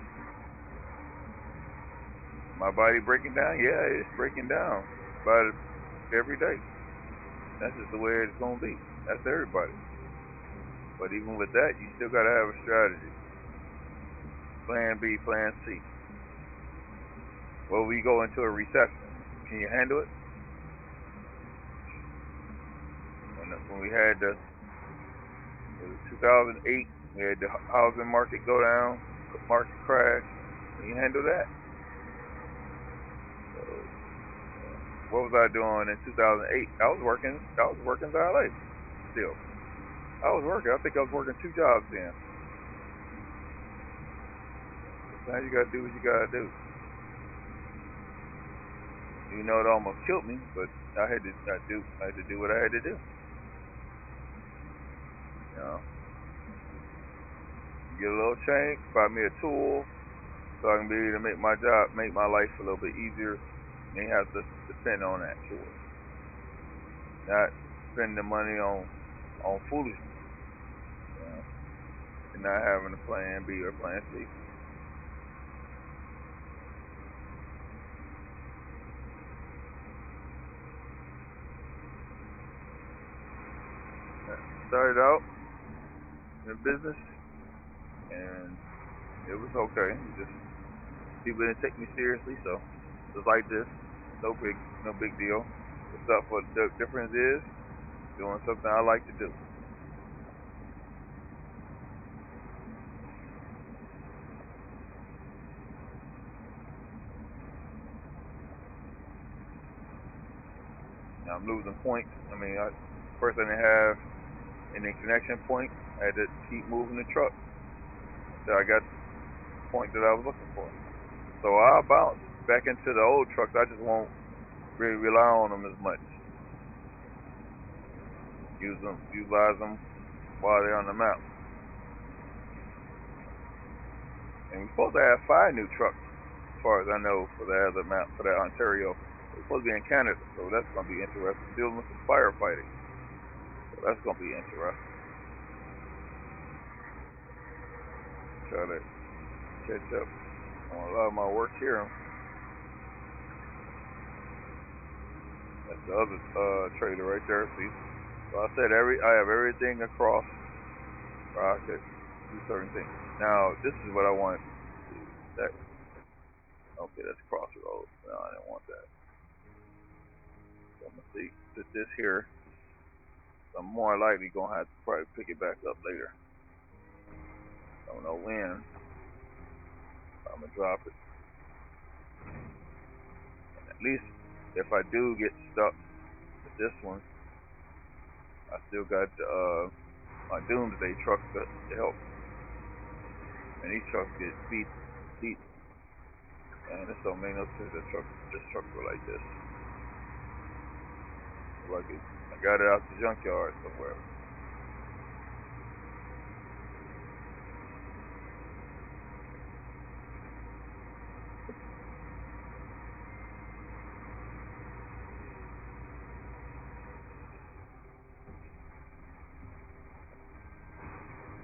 My body breaking down? Yeah, it's breaking down about every day. That's just the way it's gonna be. That's everybody. But even with that, you still gotta have a strategy. Plan B, Plan C. Well, we go into a recession. Can you handle it? When we had the 2008, we had the housing market go down, the market crash. Can you handle that? So, what was I doing in 2008? I was working valet still. I was working. I think I was working 2 jobs then. Now you gotta do what you gotta do. You know, it almost killed me, but I had to do what I had to do. You know, get a little change, buy me a tool, so I can be able to make my life a little bit easier. And you have to depend on that tool, not spend the money on foolishness, you know, and not having a plan B or plan C. Started out in business, and it was okay. Just people didn't take me seriously, so it was like this. No big deal. Except for the difference is doing something I like to do. Now I'm losing points. I mean, first I didn't have any connection point. I had to keep moving the truck until I got the point that I was looking for. So I'll bounce back into the old trucks. I just won't really rely on them as much. Utilize them while they're on the map. And we're supposed to have 5 new trucks, as far as I know, for the other map, for that Ontario. We're supposed to be in Canada, so that's going to be interesting. Dealing with some firefighting, so that's going to be interesting. Try to catch up on a lot of my work here. That's the other trailer right there. See, so I said I have everything across where I could do certain things. Now this is what I want to do. Okay, that's crossroads. No, I didn't want that. So I'm gonna put this here. I'm more likely gonna have to probably pick it back up later. Don't know when. I'm gonna drop it. And at least if I do get stuck with this one, I still got my Doomsday trucks to help, and these trucks get beat, and this don't make no sense. This truck go like this. Like I got it out the junkyard somewhere.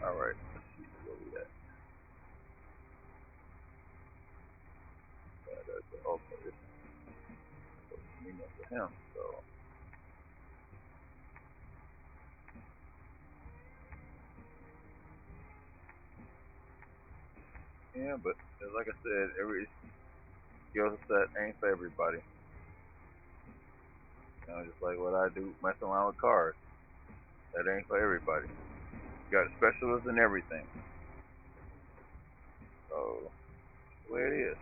All right, let's see where we at. Okay, this is me up to him. So yeah, but like I said, every skill set ain't for everybody. You know, just like what I do, messing around with cars. That ain't for everybody. You got specialists in everything. So that's the way it is.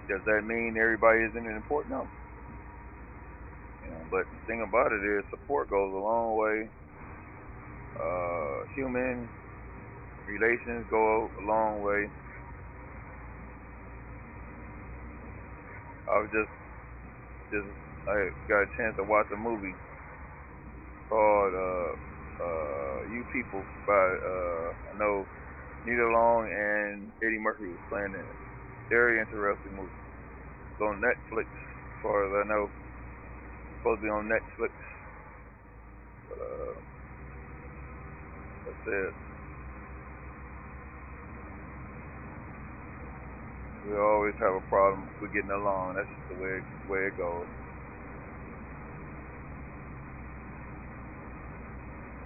Does that mean everybody isn't important? No. You know, but the thing about it is support goes a long way. Human relations go a long way. I was just I got a chance to watch a movie called You People by I know Nita Long and Eddie Murphy was playing in it. Very interesting movie. It's on Netflix, as far as I know. It's supposed to be on Netflix. But that's it. We always have a problem with getting along. That's just the way it goes.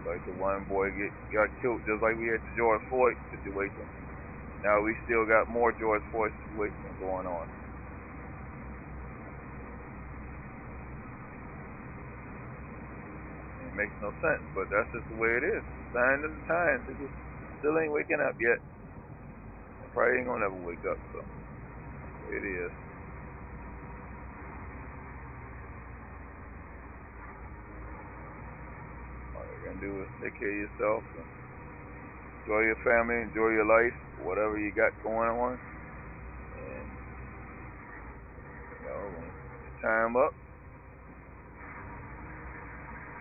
Like the one boy got killed, just like we had the George Floyd situation. Now we still got more George Floyd situations going on. It makes no sense, but that's just the way it is. Sign of the times. It just still ain't waking up yet. Probably ain't gonna never wake up, so it is. All you gotta do is take care of yourself and enjoy your family, enjoy your life, whatever you got going on. And you know, when it's time up,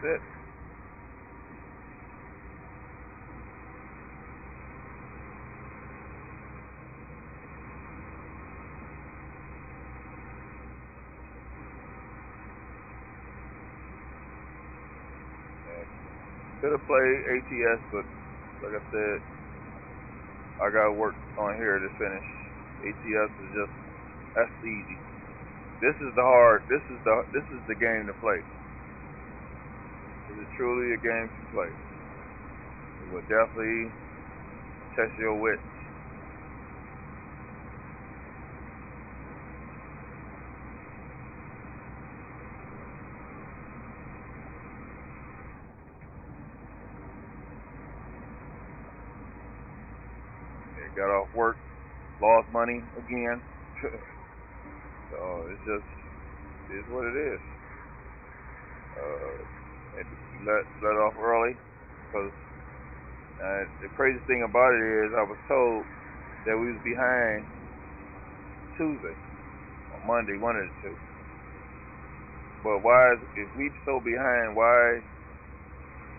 that's it. Could have played ATS, but like I said, I got work on here to finish. ATS is just that's easy. This is the hard. This is the game to play. This is truly a game to play. It will definitely test your wits. Got off work, lost money again. So it's just is what it is. And let off early because the crazy thing about it is I was told that we was behind Tuesday or Monday, one of the two. But why if we so behind? Why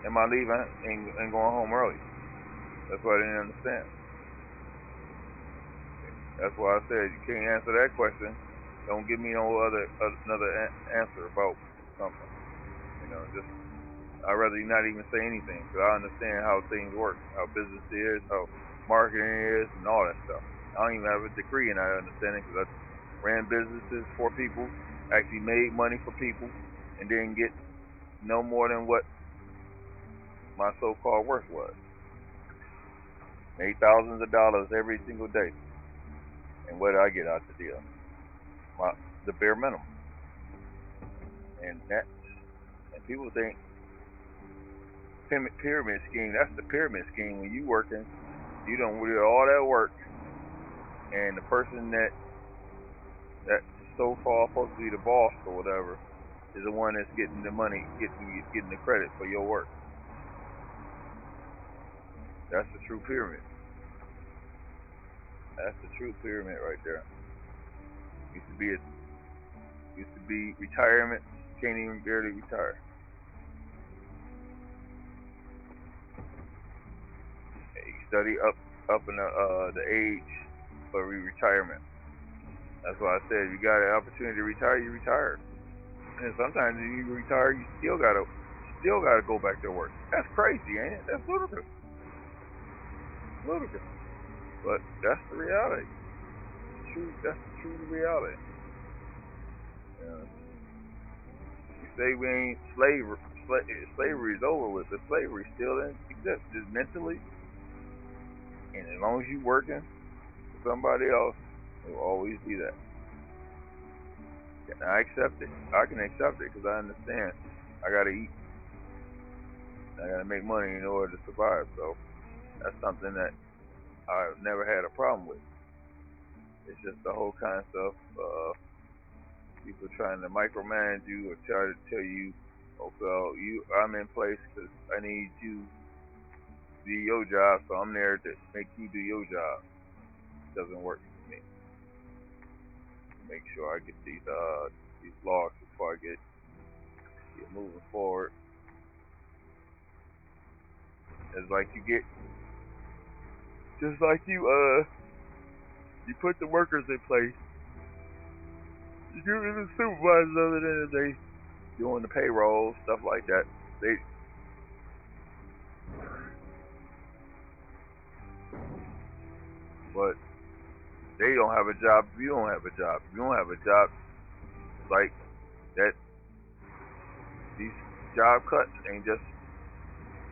am I leaving and going home early? That's what I didn't understand. That's why I said you can't answer that question. Don't give me another answer about something. You know, just I'd rather you not even say anything because I understand how things work, how business is, how marketing is, and all that stuff. I don't even have a degree in that understanding because I ran businesses for people, actually made money for people, and didn't get no more than what my so-called worth was. Made thousands of dollars every single day. And what did I get out the deal? The bare minimum. And people think pyramid scheme, that's the pyramid scheme. When you working, you don't do all that work, and the person that that so far supposed to be the boss or whatever is the one that's getting the money, getting the credit for your work. That's the true pyramid. That's the true pyramid right there. Used to be retirement. Can't even barely retire. You study up in the age for retirement. That's why I said if you got an opportunity to retire, you retire. And sometimes if you retire, you still gotta go back to work. That's crazy, ain't it? That's ludicrous. Ludicrous. But that's the reality. That's the true reality. Yeah. You say we ain't slavery is over with, but slavery still exists, just mentally. And as long as you working for somebody else, it will always be that. And I accept it. I can accept it because I understand. I gotta eat. I gotta make money in order to survive. So that's something that I've never had a problem with. It's just the whole concept of people trying to micromanage you or try to tell you, okay, I'm in place because I need you to do your job, so I'm there to make you do your job. It doesn't work for me. Make sure I get these logs before I get moving forward. It's like you put the workers in place. You give the supervisors other than they doing the payroll, stuff like that. But they don't have a job if you don't have a job. If you don't have a job, it's like that. These job cuts ain't just,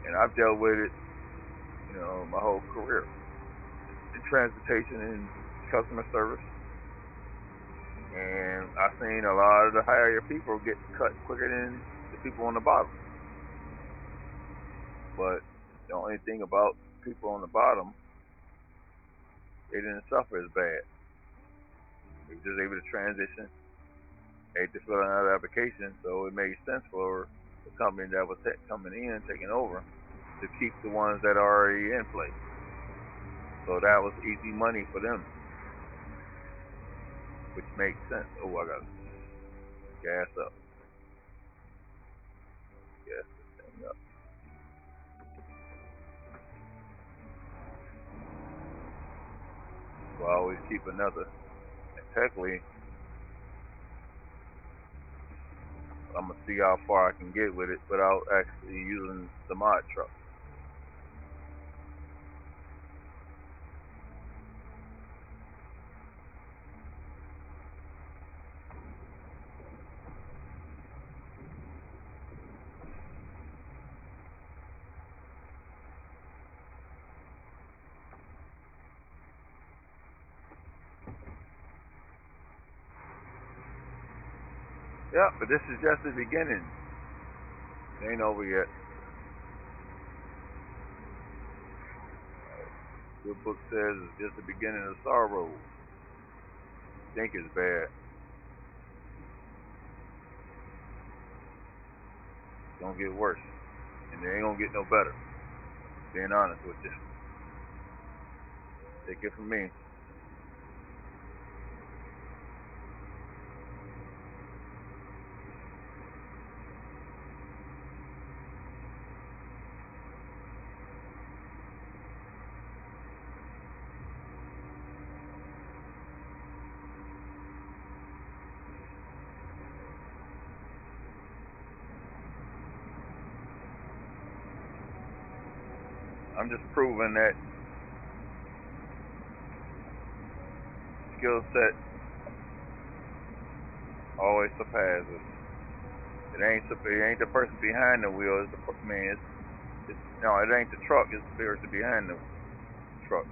and I've dealt with it, my whole career in transportation and customer service. And I've seen a lot of the higher people get cut quicker than the people on the bottom. But the only thing about people on the bottom, they didn't suffer as bad. They were just able to transition. They had to fill out another application, so it made sense for the company that was coming in, taking over, to keep the ones that are already in place. So that was easy money for them, which makes sense. Oh, I got gas up. Gas this thing up. So I always keep another. And technically, I'm gonna see how far I can get with it without actually using the mod truck. Yeah, but this is just the beginning. It ain't over yet. Your book says it's just the beginning of sorrow. Think it's bad. It's gonna get worse. And it ain't gonna get no better. Being honest with you. Take it from me. I'm just proving that skill set always surpasses. It ain't the person behind the wheel. It's the man. No, it ain't the truck. It's the person behind the truck.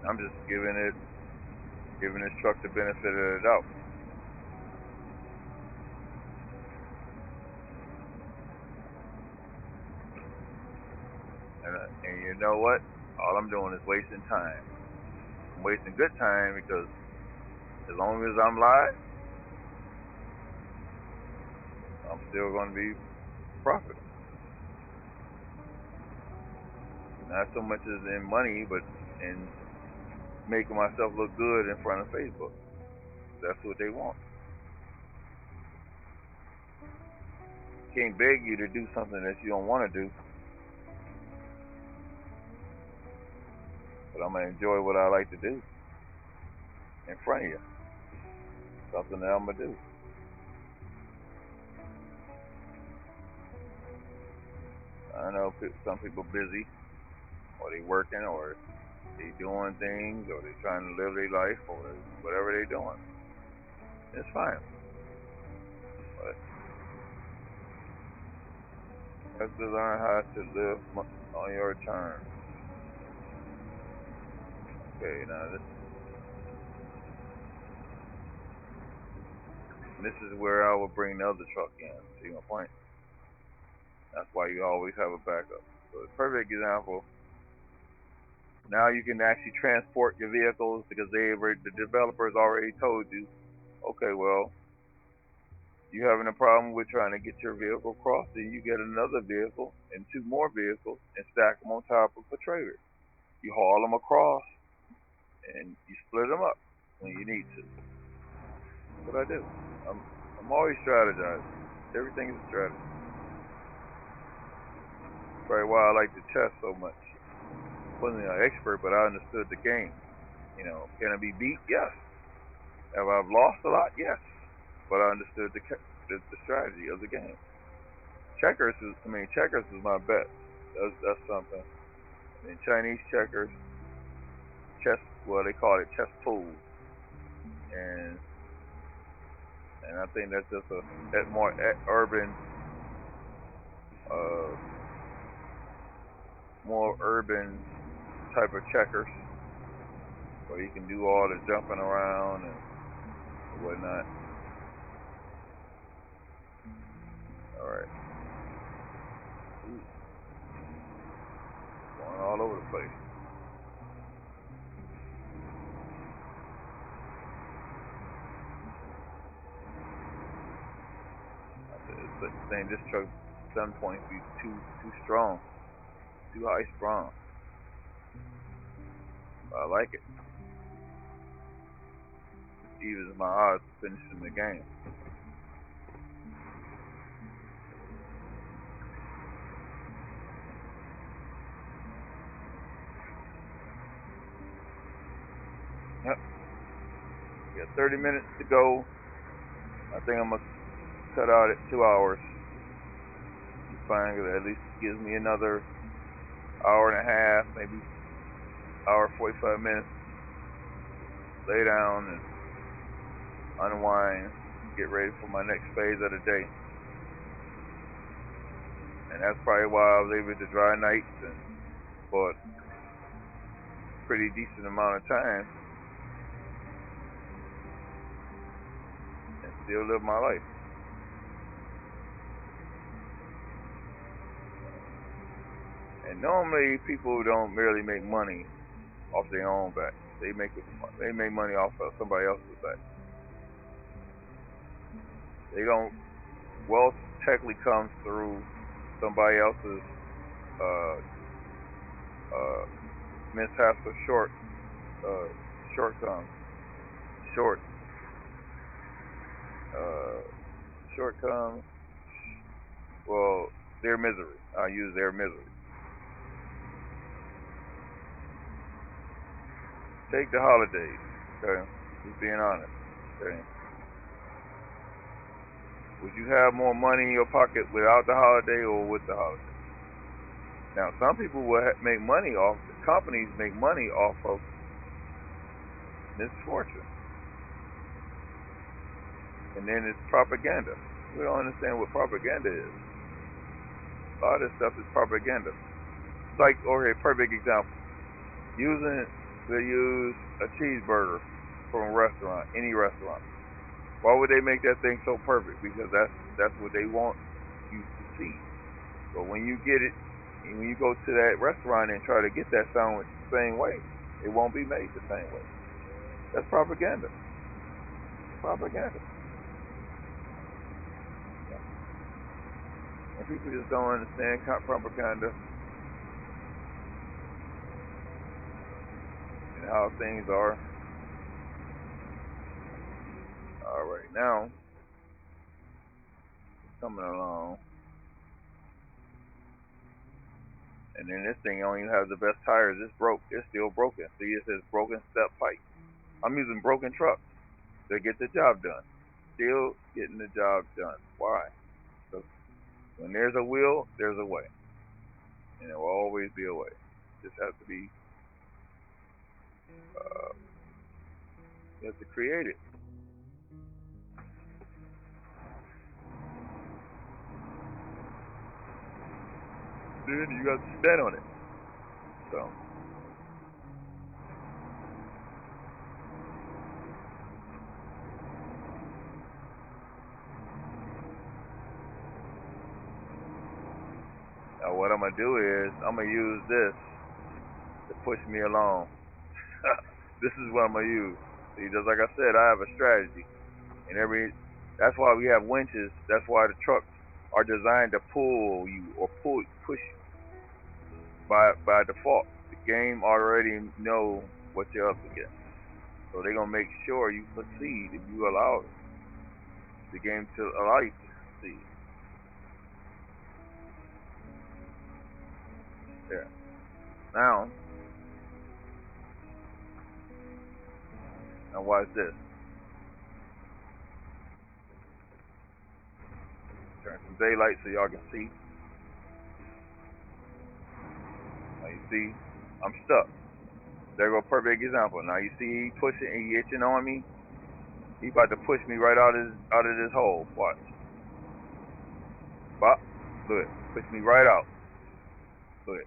I'm just giving this truck the benefit of the doubt. And you know what? All I'm doing is wasting time. I'm wasting good time because as long as I'm live, I'm still going to be profitable. Not so much as in money, but in making myself look good in front of Facebook. That's what they want. Can't beg you to do something that you don't want to do. But I'm going to enjoy what I like to do in front of you. Something that I'm going to do. I know some people busy, or they working, or they doing things, or they trying to live their life, or whatever they doing. It's fine. But you have to learn how to live on your terms. Okay, now this is where I will bring the other truck in. See my point? That's why you always have a backup. So the perfect example. Now you can actually transport your vehicles because the developers already told you, okay, well, you having a problem with trying to get your vehicle across, then you get another vehicle and 2 more vehicles and stack them on top of a trailer. You haul them across and you split them up when you need to. That's what I do. I'm always strategizing. Everything is a strategy. That's probably why I like the chess so much. Wasn't an expert, but I understood the game. You know, can I be beat? Yes. Have I lost a lot? Yes. But I understood the strategy of the game. Checkers is my bet. That's something. In Chinese checkers, chess, well, they call it chess pool, and I think that's just a more urban type of checkers, where you can do all the jumping around and whatnot. All right. Ooh. Going all over the place. But saying this truck 7.3 too strong, too high strong. I like it. Evens my odds of finishing the game. Yep. We got 30 minutes to go. I think I'm gonna cut out at 2 hours. It's fine, because at least it gives me another hour and a half, maybe hour 45 minutes. Lay down and unwind, get ready for my next phase of the day. And that's probably why I was able to dry nights and for a pretty decent amount of time and still live my life. And normally people don't merely make money off their own back. They make money off of somebody else's back. They don't. Wealth technically comes through somebody else's mishaps or shortcomings. Well, their misery. I use their misery. Take the holidays. Okay, just being honest. Okay. Would you have more money in your pocket without the holiday or with the holiday? Now, some people will make money off, companies make money off of misfortune. And then it's propaganda. We don't understand what propaganda is. A lot of this stuff is propaganda. It's like, okay, perfect example. They use a cheeseburger from a restaurant, any restaurant. Why would they make that thing so perfect? Because that's what they want you to see. But when you get it And when you go to that restaurant and try to get that sandwich the same way, it won't be made the same way. That's propaganda. Propaganda. And people just don't understand propaganda and how things are. All right, now coming along, and then this thing don't even have the best tires. It's broke. It's still broken. See, it says broken step pipe. I'm using broken trucks to get the job done. Still getting the job done. Why? Because when there's a will, there's a way, and there will always be a way. Just has to be, you have to create it. Then you got to stand on it. So. Now what I'm going to do is, I'm going to use this to push me along. This is what I'm going to use. See, just like I said, I have a strategy. And that's why we have winches. That's why the trucks are designed to pull you or push you by default. The game already know what you're up against. So they're going to make sure you succeed if you allow the game to allow you to succeed. Yeah. Now watch this. Turn some daylight so y'all can see. Now you see, I'm stuck. There go a perfect example. Now you see he pushing and he itching on me. He about to push me right out of this hole. Watch. Bop. Look. Push me right out. Look.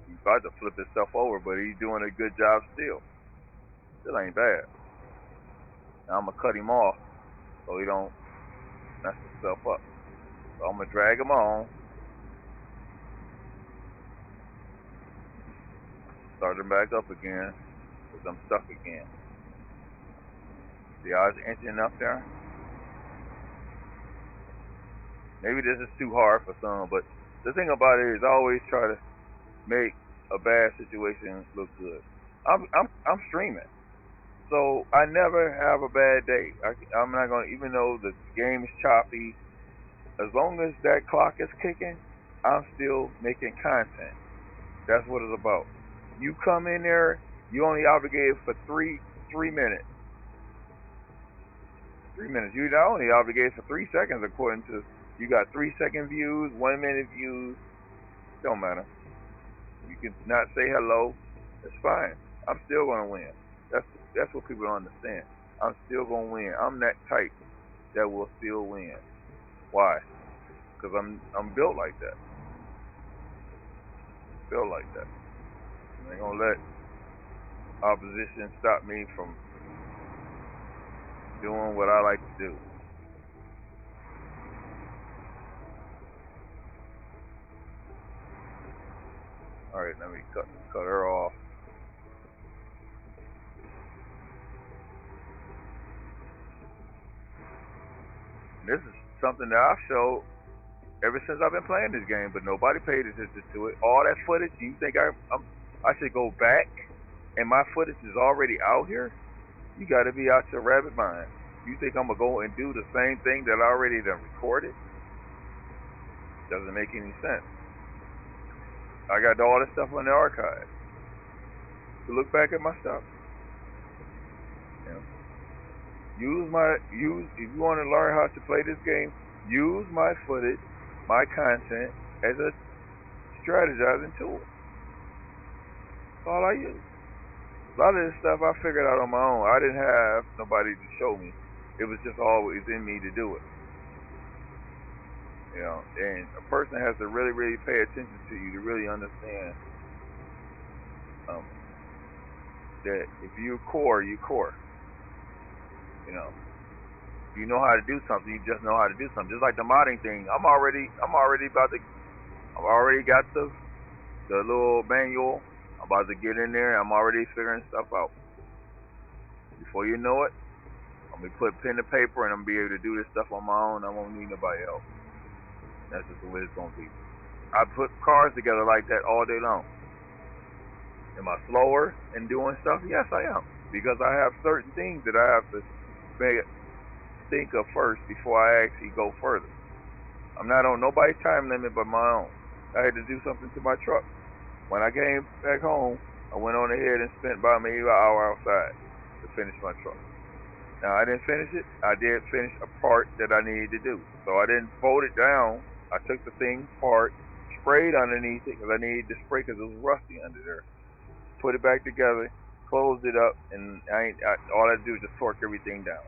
He's about to flip himself over, but he's doing a good job still. Still ain't bad. Now I'm going to cut him off so he don't mess himself up. So I'm going to drag him on. Start him back up again because I'm stuck again. See how it's inching up there? Maybe this is too hard for some, but the thing about it is I always try to make a bad situation look good. I'm streaming, so I never have a bad day. I'm not gonna, even though the game is choppy, as long as that clock is kicking, I'm still making content. That's what it's about. You come in there, you only obligated for three minutes. 3 minutes. You're not only obligated for 3 seconds according to, you got 3-second views, 1 minute views. Don't matter. You can not say hello. It's fine. I'm still gonna win. That's what people don't understand. I'm still gonna win. I'm that type that will still win. Why? Because I'm built like that. Built like that. I ain't gonna let opposition stop me from doing what I like to do. Alright, let me cut her off. This is something that I've showed ever since I've been playing this game, but nobody paid attention to it. All that footage, you think I should go back and my footage is already out here? You gotta be out your rabbit mind. You think I'm gonna go and do the same thing that I already done recorded? Doesn't make any sense. I got all this stuff on the archive. To look back at my stuff. If you want to learn how to play this game, use my footage, my content as a strategizing tool. That's all I use. A lot of this stuff I figured out on my own. I didn't have nobody to show me. It was just always in me to do it. And a person has to really, really pay attention to you to really understand that if you core, you core. If you know how to do something, you just know how to do something. Just like the modding thing, I'm already about to. I've already got the little manual. I'm about to get in there. I'm already figuring stuff out. Before you know it, I'm gonna put pen to paper and I'm gonna be able to do this stuff on my own. I won't need nobody else. That's just the way it's gonna be. I put cars together like that all day long. Am I slower in doing stuff? Yes, I am. Because I have certain things that I have to think of first before I actually go further. I'm not on nobody's time limit but my own. I had to do something to my truck. When I came back home, I went on ahead and spent about maybe an hour outside to finish my truck. Now, I didn't finish it. I did finish a part that I needed to do. So I didn't fold it down. I took the thing part, sprayed underneath it because I needed to spray because it was rusty under there. Put it back together, closed it up, and all I do is just torque everything down.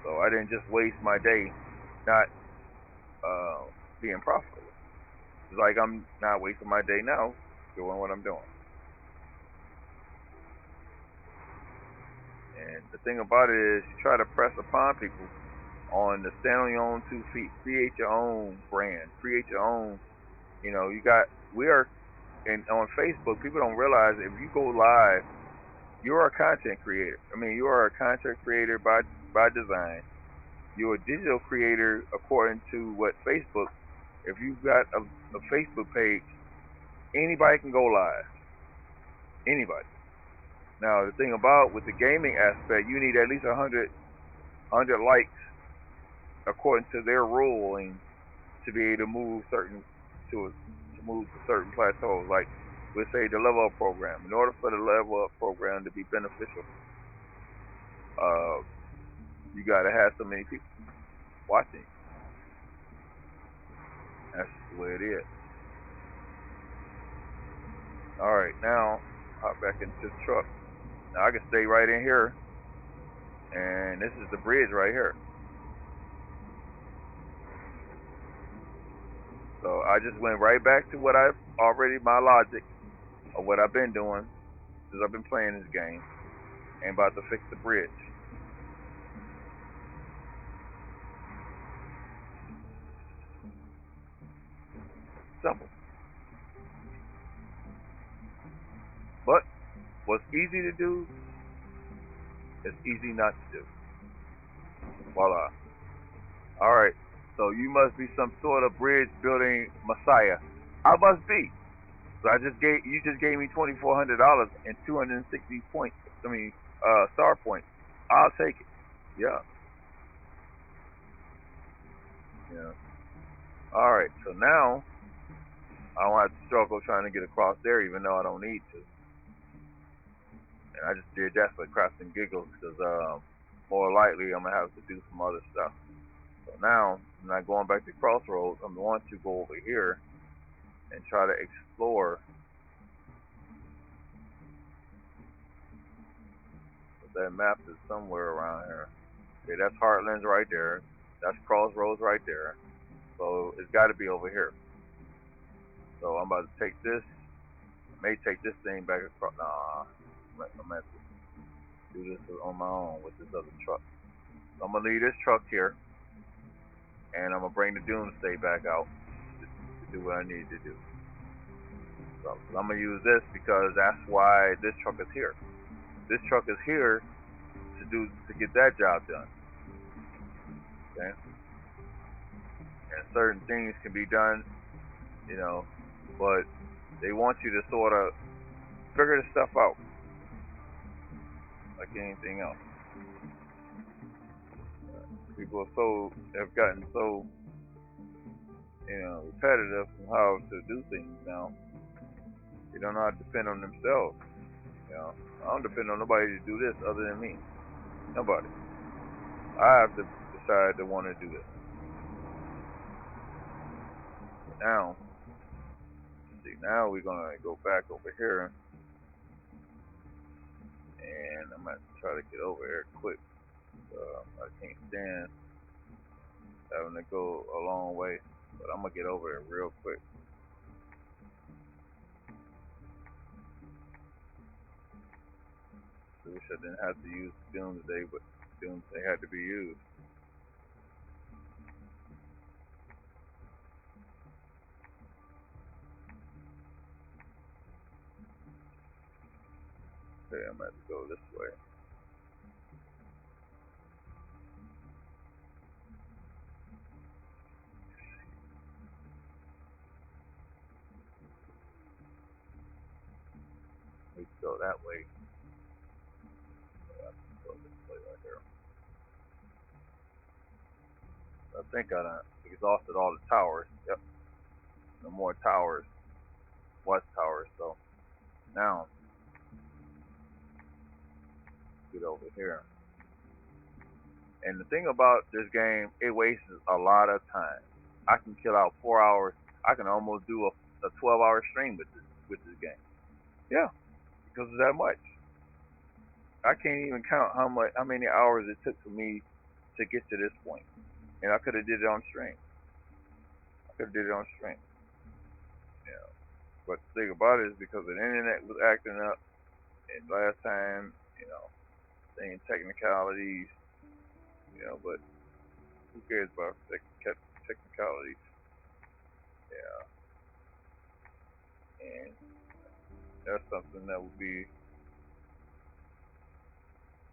So I didn't just waste my day not being profitable. It's like I'm not wasting my day now doing what I'm doing. And the thing about it is you try to press upon people on to stand on your own 2 feet, create your own brand, create your own, and on Facebook, people don't realize if you go live, you're a content creator. I mean, you are a content creator by design. You're a digital creator according to what Facebook. If you've got a Facebook page, anybody can go live. Anybody. Now, the thing about with the gaming aspect, you need at least 100 likes according to their ruling to be able to move to certain plateaus. Like, let's say the level up program. In order for the level up program to be beneficial, you got to have so many people watching. That's the way it is. All right, now hop back into the truck. Now I can stay right in here, and this is the bridge right here. So I just went right back to what I've already, my logic of what I've been doing since I've been playing this game, and about to fix the bridge. Simple. But what's easy to do is easy not to do. Voila. Alright, so you must be some sort of bridge building messiah. I must be. So you just gave me $2,400 and 260 points. Star points. I'll take it. Yeah. Yeah. Alright, so now I don't have to struggle trying to get across there even though I don't need to. And I just did that for crafts and giggles because more likely I'm going to have to do some other stuff. So now, I'm not going back to Crossroads. I'm going to go over here and try to explore. That map is somewhere around here. Okay, that's Heartlands right there. That's Crossroads right there. So it's got to be over here. So I'm about to take this. I may take this thing back across. Nah, I'm going to do this on my own with this other truck. So I'm going to leave this truck here. And I'm going to bring the Doomsday back out to do what I need to do. So I'm going to use this because that's why this truck is here. This truck is here to get that job done. Okay? And certain things can be done, but they want you to sort of figure the stuff out like anything else. People have gotten so repetitive in how to do things now. They don't know how to depend on themselves. I don't depend on nobody to do this other than me. Nobody. I have to decide to want to do this. Now we're gonna go back over here, and I'm gonna try to get over here quick. I can't stand having to go a long way, but I'm gonna get over there real quick. I wish I didn't have to use Doomsday, but Doomsday had to be used. Okay, I'm gonna have to go this way. We can go that way. Go this way right here. I think I done exhausted all the towers. Yep. No more towers. Watch towers. So now get over here. And the thing about this game, it wastes a lot of time. I can kill out 4 hours. I can almost do a 12-hour stream with this game. Yeah, because of that much. I can't even count how many hours it took for me to get to this point. And I could have did it on stream. Yeah. But the thing about it is because the internet was acting up, and last time, saying technicalities, but who cares about technicalities? Yeah. And that's something that's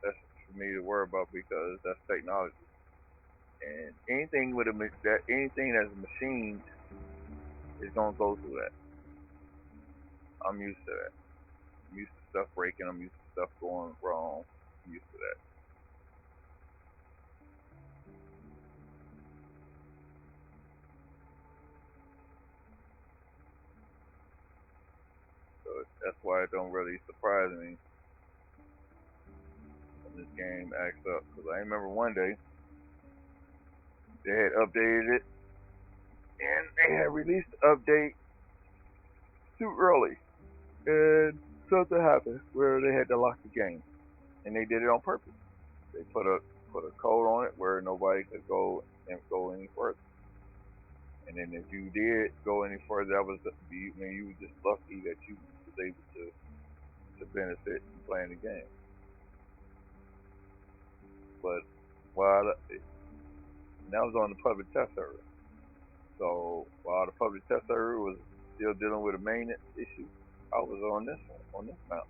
for me to worry about because that's technology. And anything anything that's machined is gonna go through that. I'm used to that. I'm used to stuff breaking. I'm used to stuff going wrong. I'm used to that. So that's why it don't really surprise me when this game acts up. Because I remember one day they had updated it, and they had released the update too early, and something happened where they had to lock the game, and they did it on purpose. They put a code on it where nobody could go any further. And then if you did go any further, that was you were just lucky that you was able to benefit from playing the game. But while that was on the public test server, so while the public test server was still dealing with a maintenance issue, I was on this mount,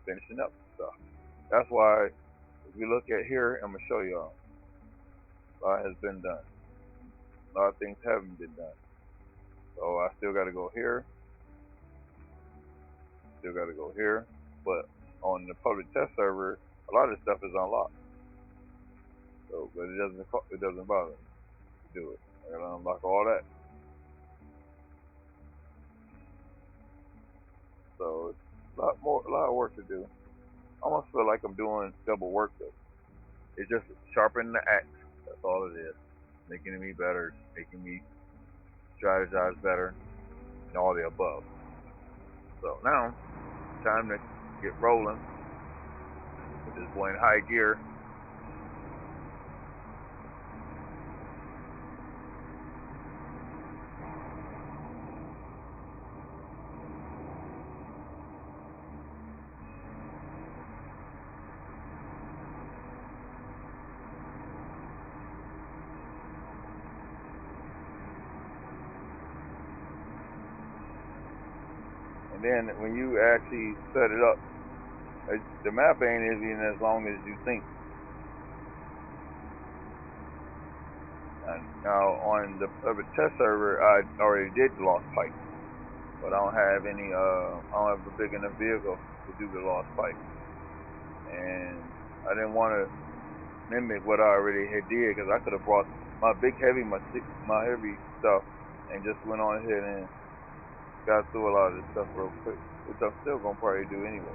finishing up stuff. That's why if you look at here, I'm gonna show y'all. A lot has been done. A lot of things haven't been done. So I still got to go here. But on the public test server, a lot of this stuff is unlocked. So, but it doesn't bother me to do it. I gotta unlock all that. So it's a lot of work to do. I almost feel like I'm doing double work though. It's just sharpening the axe. That's all it is. Making me better, making me strategize better, and all the above. So now, time to get rolling. Put this boy in high gear. And then when you actually set it up, the map ain't even as long as you think. And now on the test server, I already did the Lost Pike, but I don't have a big enough vehicle to do the Lost Pike, and I didn't want to mimic what I already had did because I could have brought my heavy stuff and just went on ahead and got through a lot of this stuff real quick, which I'm still gonna probably do anyway.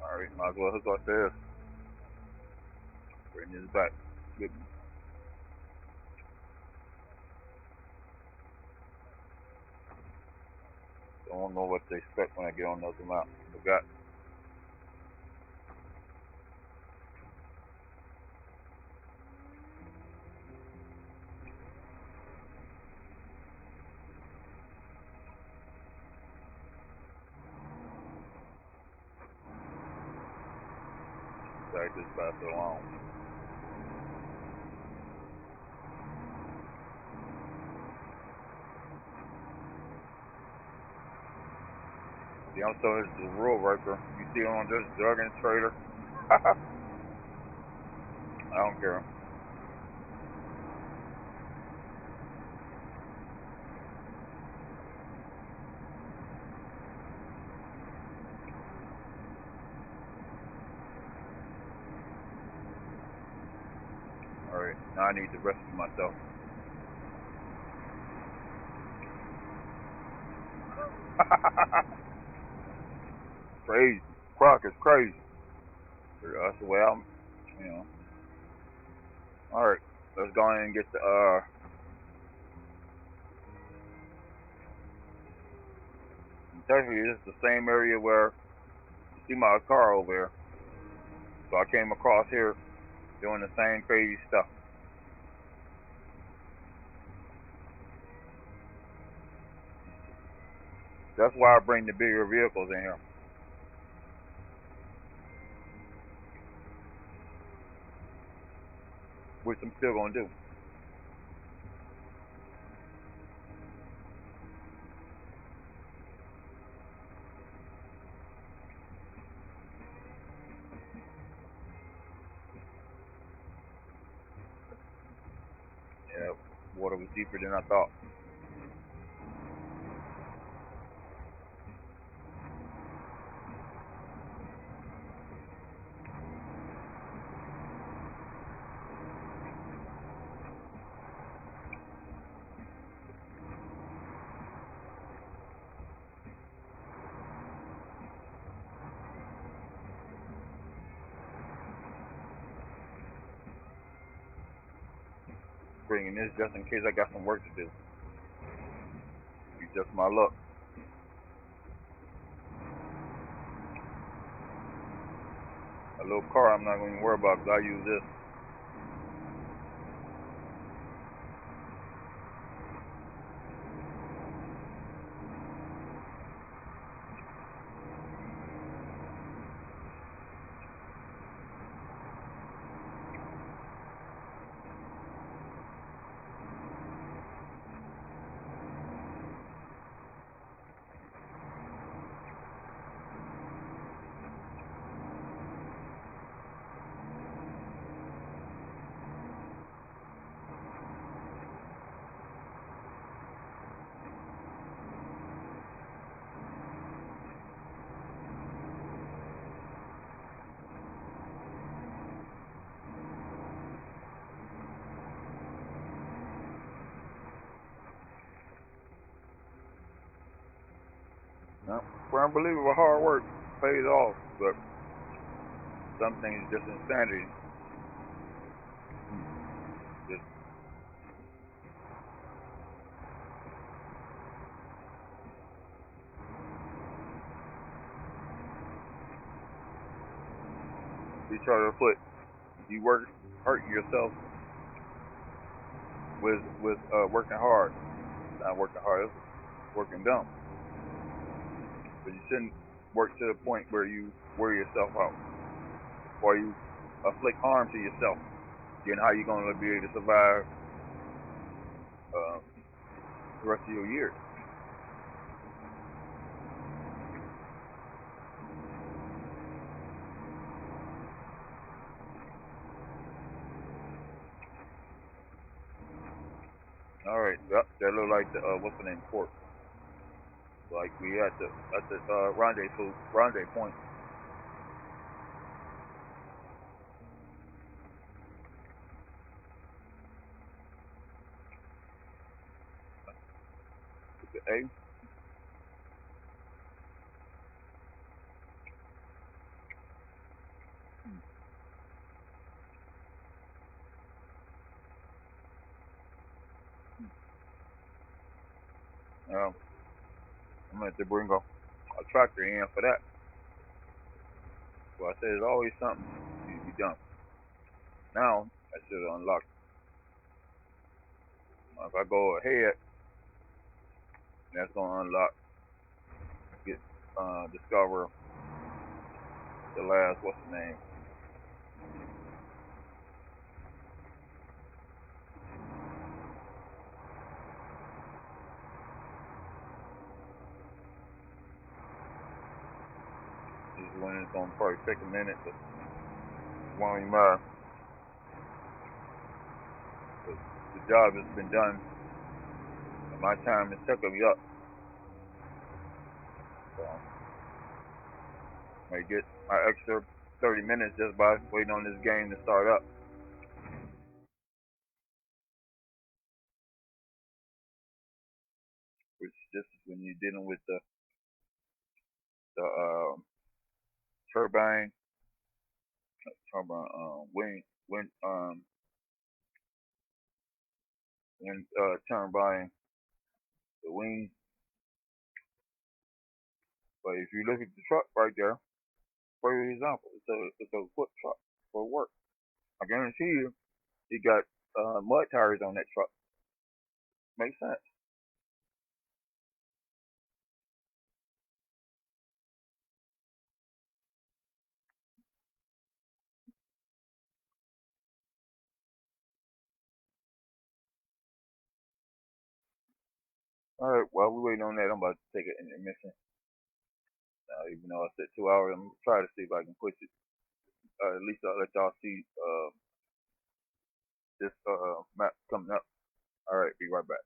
Alright, might as well hook up this. Bring this back with me. Don't know what to expect when I get on those amounts. Forgot. Drag this bastard along. See, I'm telling you, this is a real worker. You see him on this jugging trailer? I don't care. Alright, now I need to rescue myself. Crazy. Croc is crazy. That's the way I'm, you know. Alright, let's go ahead and get the, technically this is the same area where you see my car over here. So I came across here doing the same crazy stuff. That's why I bring the bigger vehicles in here. Which I'm still gonna do. Yeah, water was deeper than I thought. Bringing this just in case I got some work to do. It's just my luck. A little car I'm not going to worry about because I use this. Now, for unbelievable hard work pays off, but some things just insanity. Just be trying to put you hurting yourself with working hard. Not working hard, it's working dumb. But you shouldn't work to the point where you wear yourself out or you afflict harm to yourself. Then how you gonna be able to survive the rest of your years? All right. Yep. That look like the what's the name port? Like we at the rendezvous point. The A. Um, I'm gonna have to bring a tractor in for that. So I said, there's always something needs to be done. Now I should unlock. If I go ahead, that's gonna unlock. Get discover the last what's the name? This is when it's gonna probably take a minute, but it won't even matter. The job has been done, and my time is ticking me up. So I may get my extra 30 minutes just by waiting on this game to start up. Which this is when you're dealing with the turbine, wind, turbine, the wings. But if you look at the truck right there, for example, it's a foot truck for work. I guarantee you, he got mud tires on that truck. Makes sense. All right, while we're waiting on that, I'm about to take an intermission. Even though I said 2 hours, I'm gonna try to see if I can push it. At least I'll let y'all see this map coming up. All right, be right back.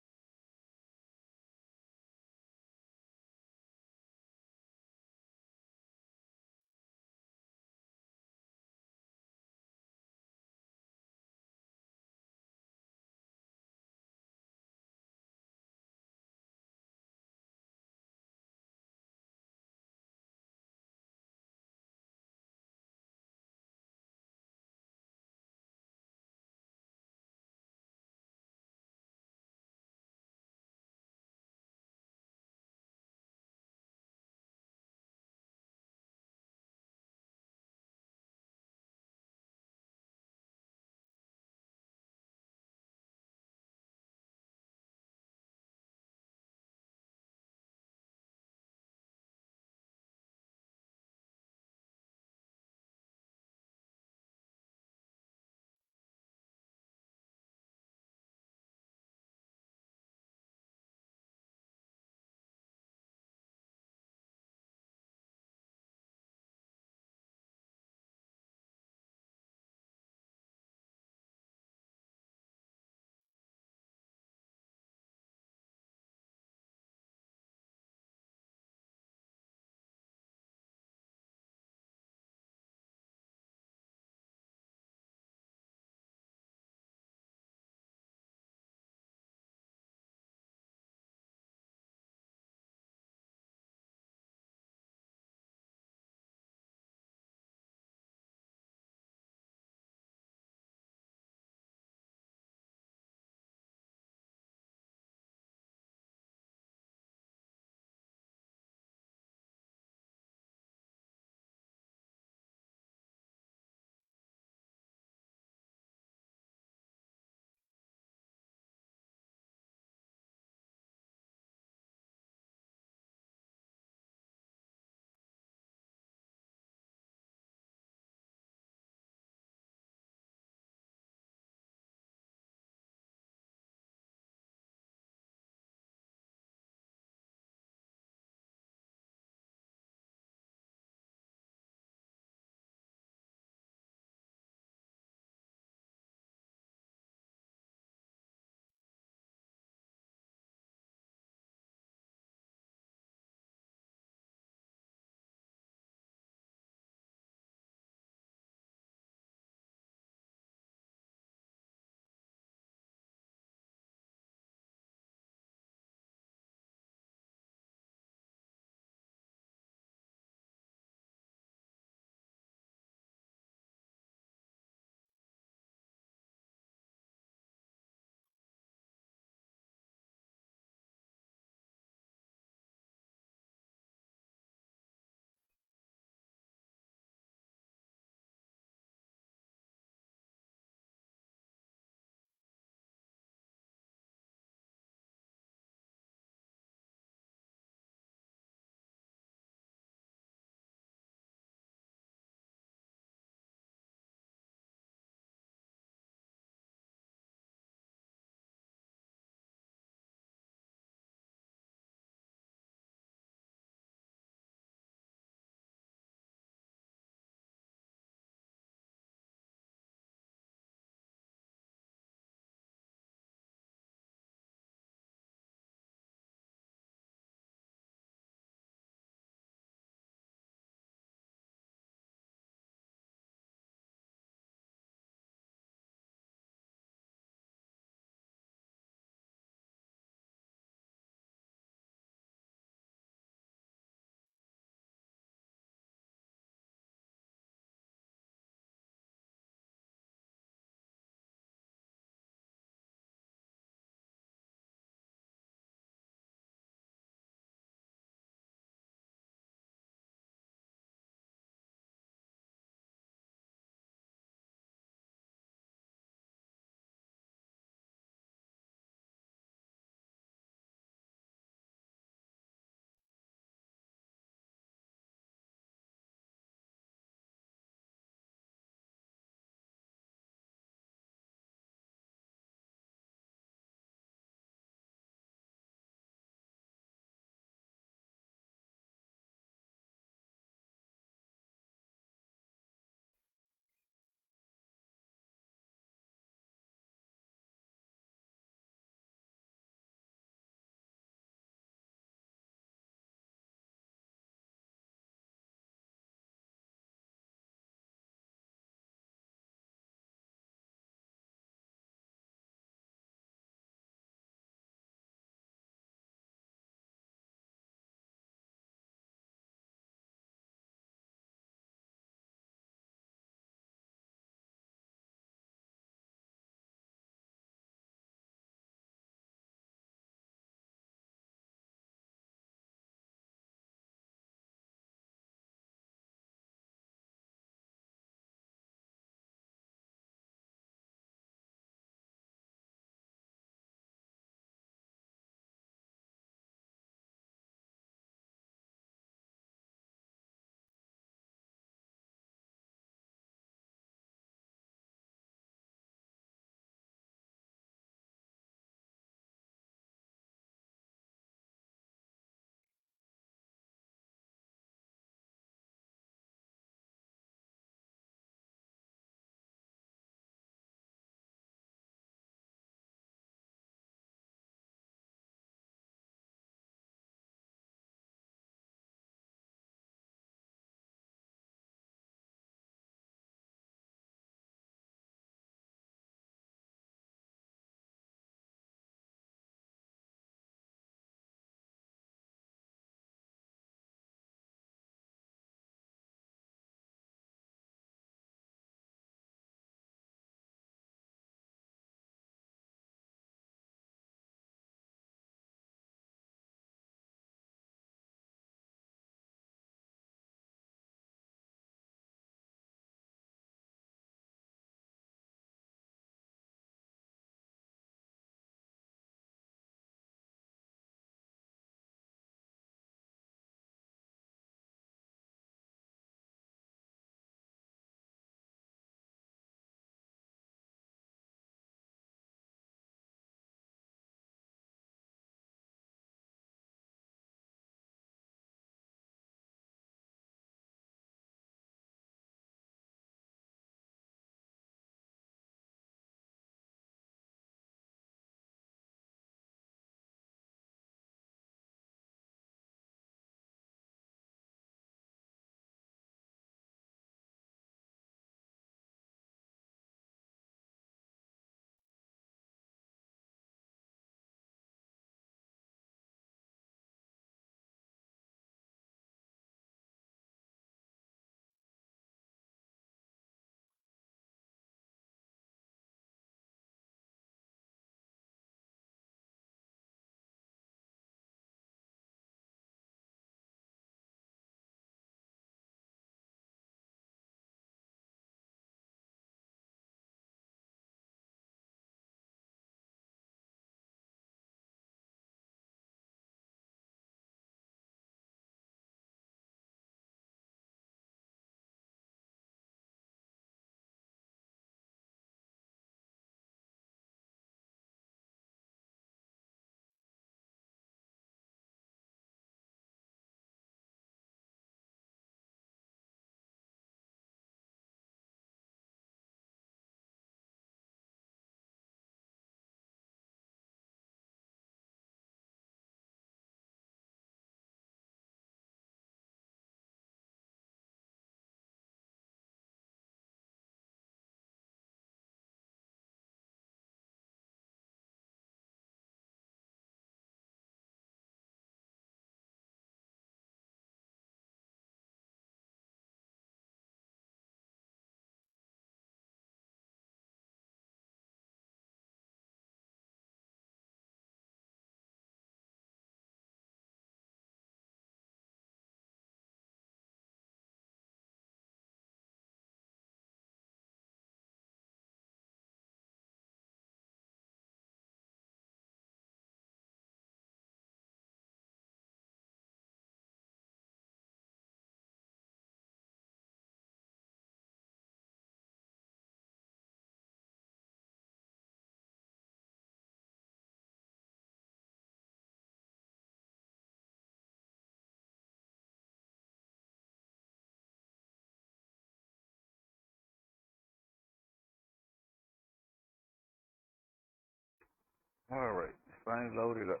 Alright, thing loaded up.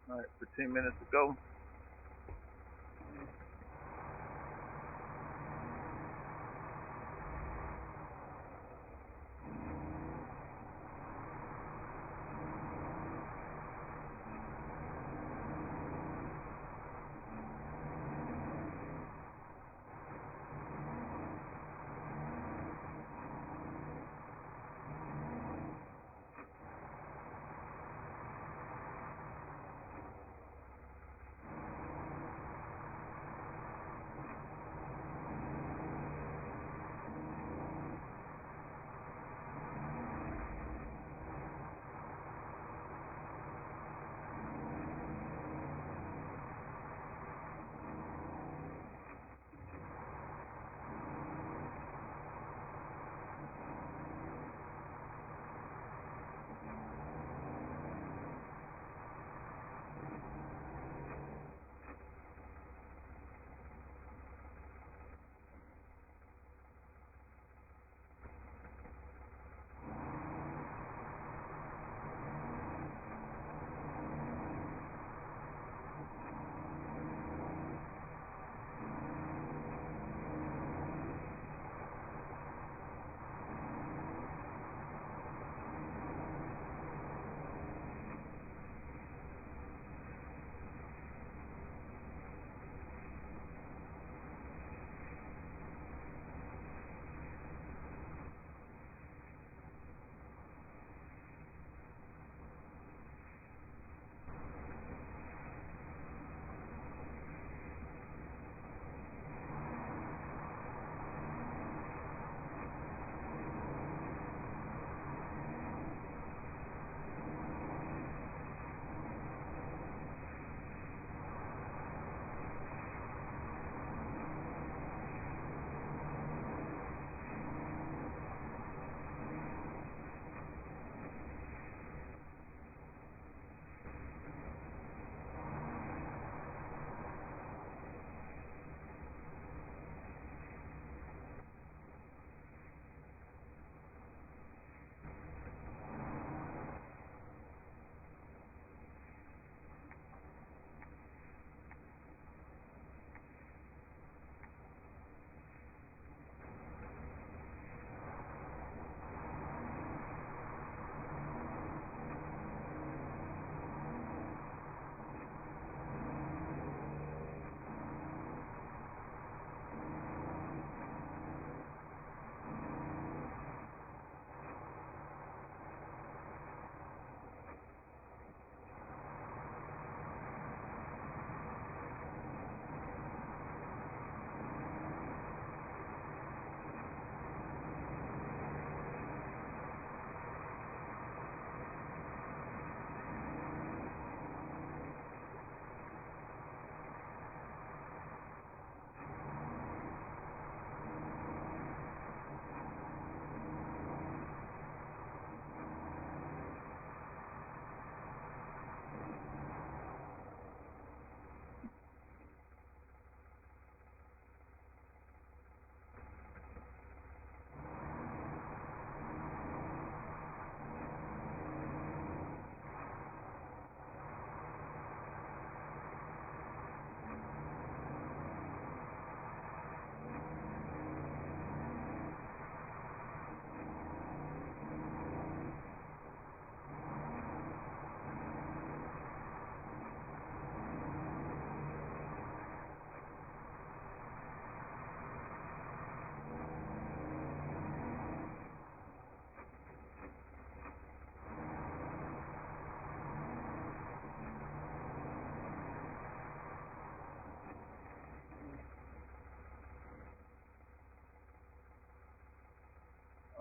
Alright, for 10 minutes to go.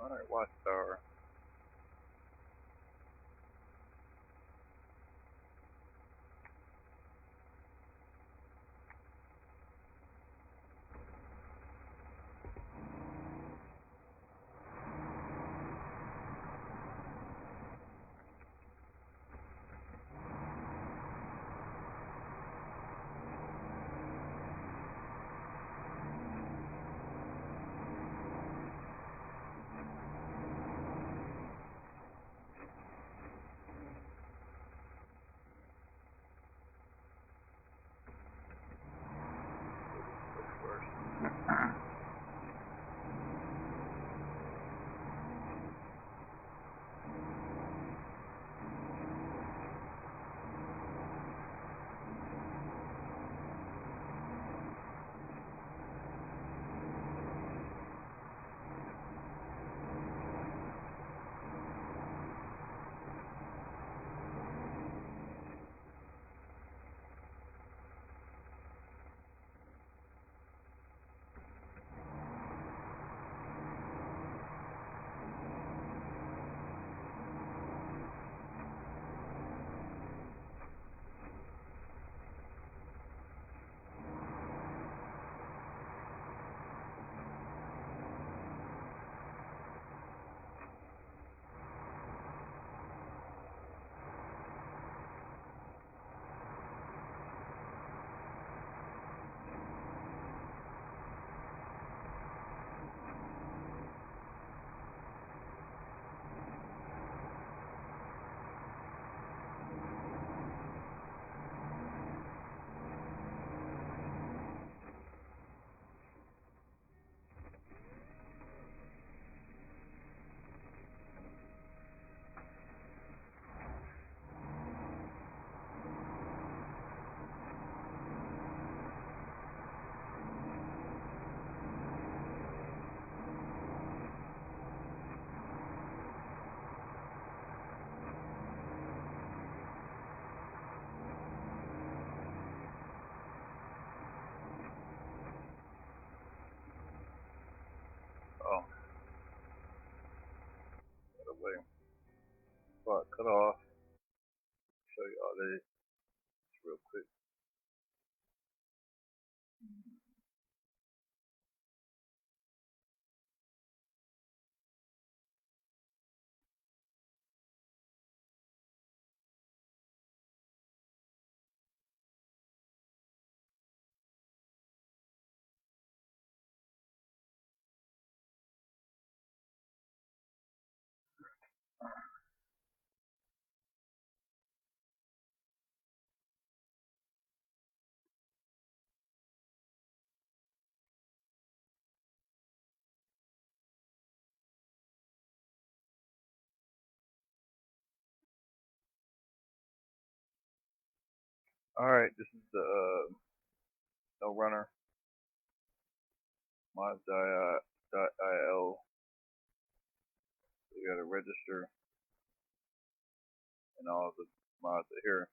Alright, Watchtower. Oh, by the way, but cut off. Show you all this real quick. Alright, this is the No Runner mods.io. We gotta register and all the mods are here.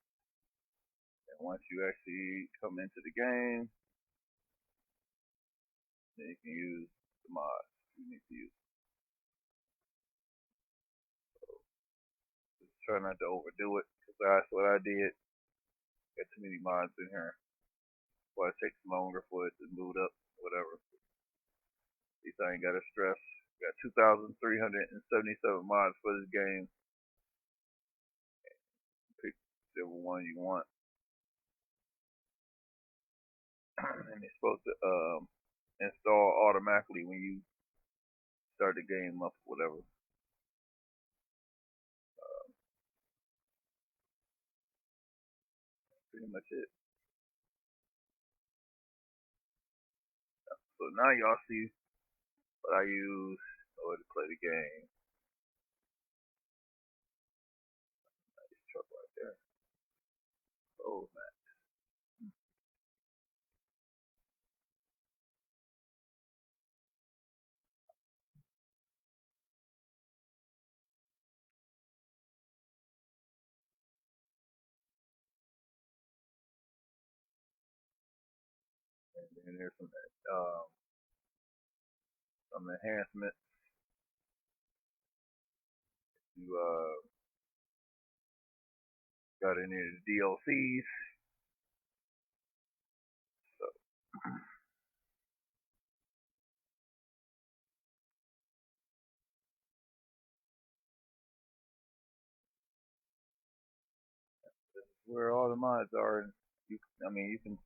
And once you actually come into the game, then you can use the mods you need to use. So just try not to overdo it, because that's what I did. Got too many mods in here. Why it takes longer for it to boot up, whatever. At least I ain't gotta stress. Got 2,377 mods for this game. Pick whichever one you want. And it's supposed to install automatically when you start the game up, whatever. Pretty much it. So now y'all see what I use in order to play the game. Nice truck right there. Oh man. And then there's some enhancements. You got any of the DLCs. So this is where all the mods are. And I mean, you can.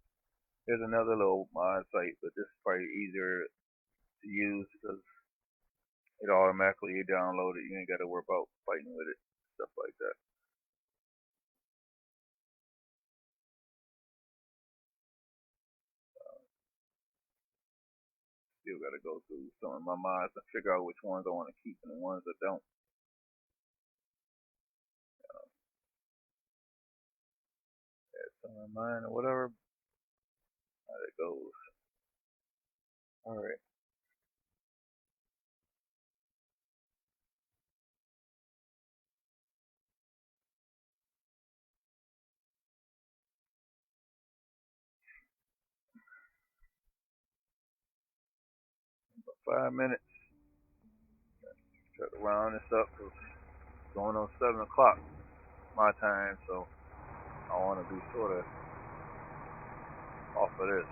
There's another little mod site, but this is probably easier to use because it automatically you download it. You ain't got to worry about fighting with it, stuff like that. Still got to go through some of my mods and figure out which ones I want to keep and the ones I don't. Add some of mine or whatever. How it goes. All right. About 5 minutes. Try to round this up because it's going on 7 o'clock my time, so I want to be sort of off of this.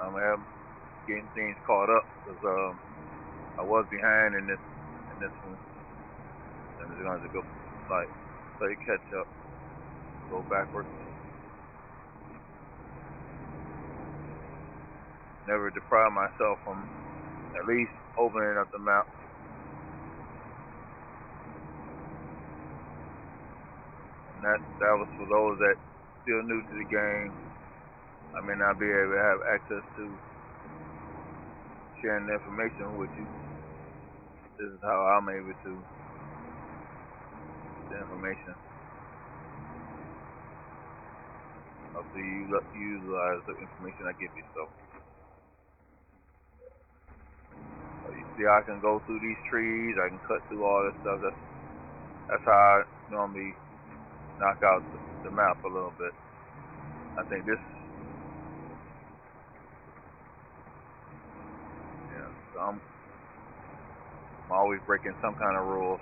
I'm getting things caught up because I was behind in this one. I'm just gonna have to go like play catch up, go backwards. Never deprive myself from at least opening up the map. And that was for those that still new to the game. I may not be able to have access to sharing the information with you. This is how I'm able to the information. Hopefully you utilize the information I give you. So you see, I can go through these trees. I can cut through all this stuff. That's how I normally knock out the map a little bit. I think this. Yeah, so I'm always breaking some kind of rules.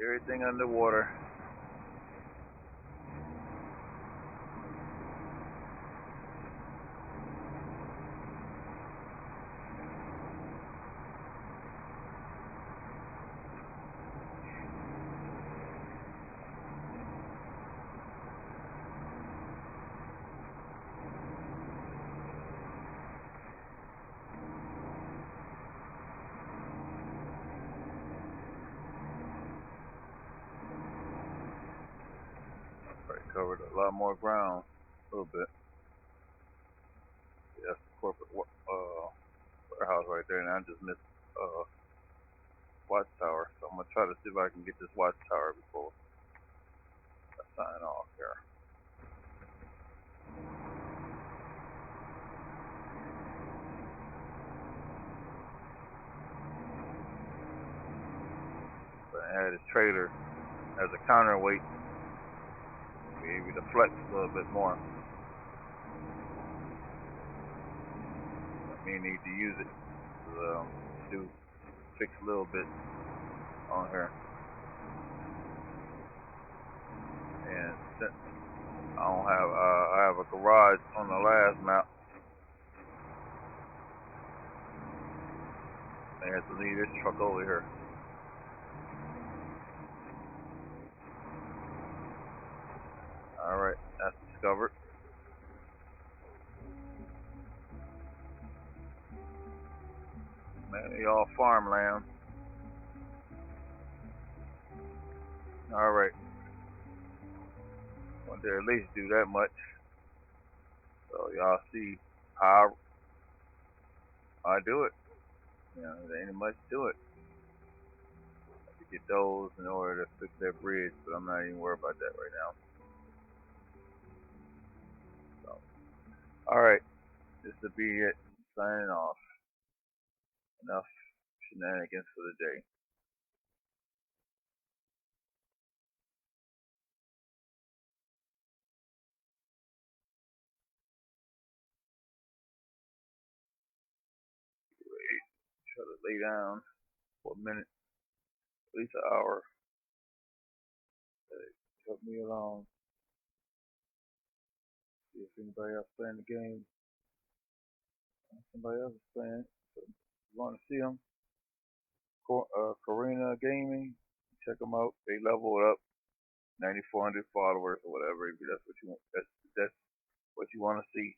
Everything underwater. Covered a lot more ground, a little bit. Yeah, that's the corporate warehouse right there, and I just missed watchtower. So I'm gonna try to see if I can get this watchtower before I sign off here. But I had a trailer as a counterweight, maybe to flex a little bit more. I may need to use it to fix a little bit on here. And since I don't have, I have a garage on the last map. I have to leave this truck over here. Alright, that's discovered. Man, y'all farmland. Alright. Want to at least do that much. So y'all see how I do it. There ain't much to it. I have to get those in order to fix that bridge, but I'm not even worried about that right now. So, all right, this will be it. Signing off. Enough shenanigans for the day. Try to lay down for a minute, at least an hour. Help me along. See if anybody else playing the game. Somebody else is playing. So if you want to see them, Karina Gaming, check them out. They leveled up 9,400 followers or whatever. If that's what you want. That's what you want to see.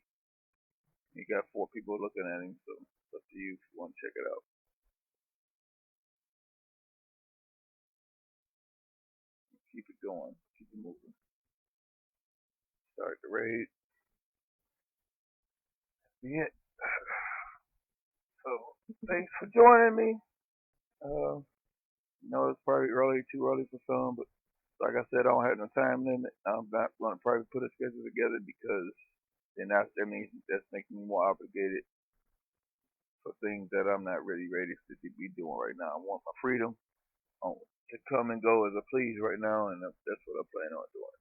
You got 4 people looking at him, so it's up to you if you want to check it out. Keep it going. Keep it moving. Start the raid. Be it. So thanks for joining me. It's probably too early for some, but like I said, I don't have no time limit. I'm not going to probably put a schedule together because then that means that's making me more obligated for things that I'm not really ready to be doing right now. I want my freedom to come and go as I please right now, and that's what I plan on doing.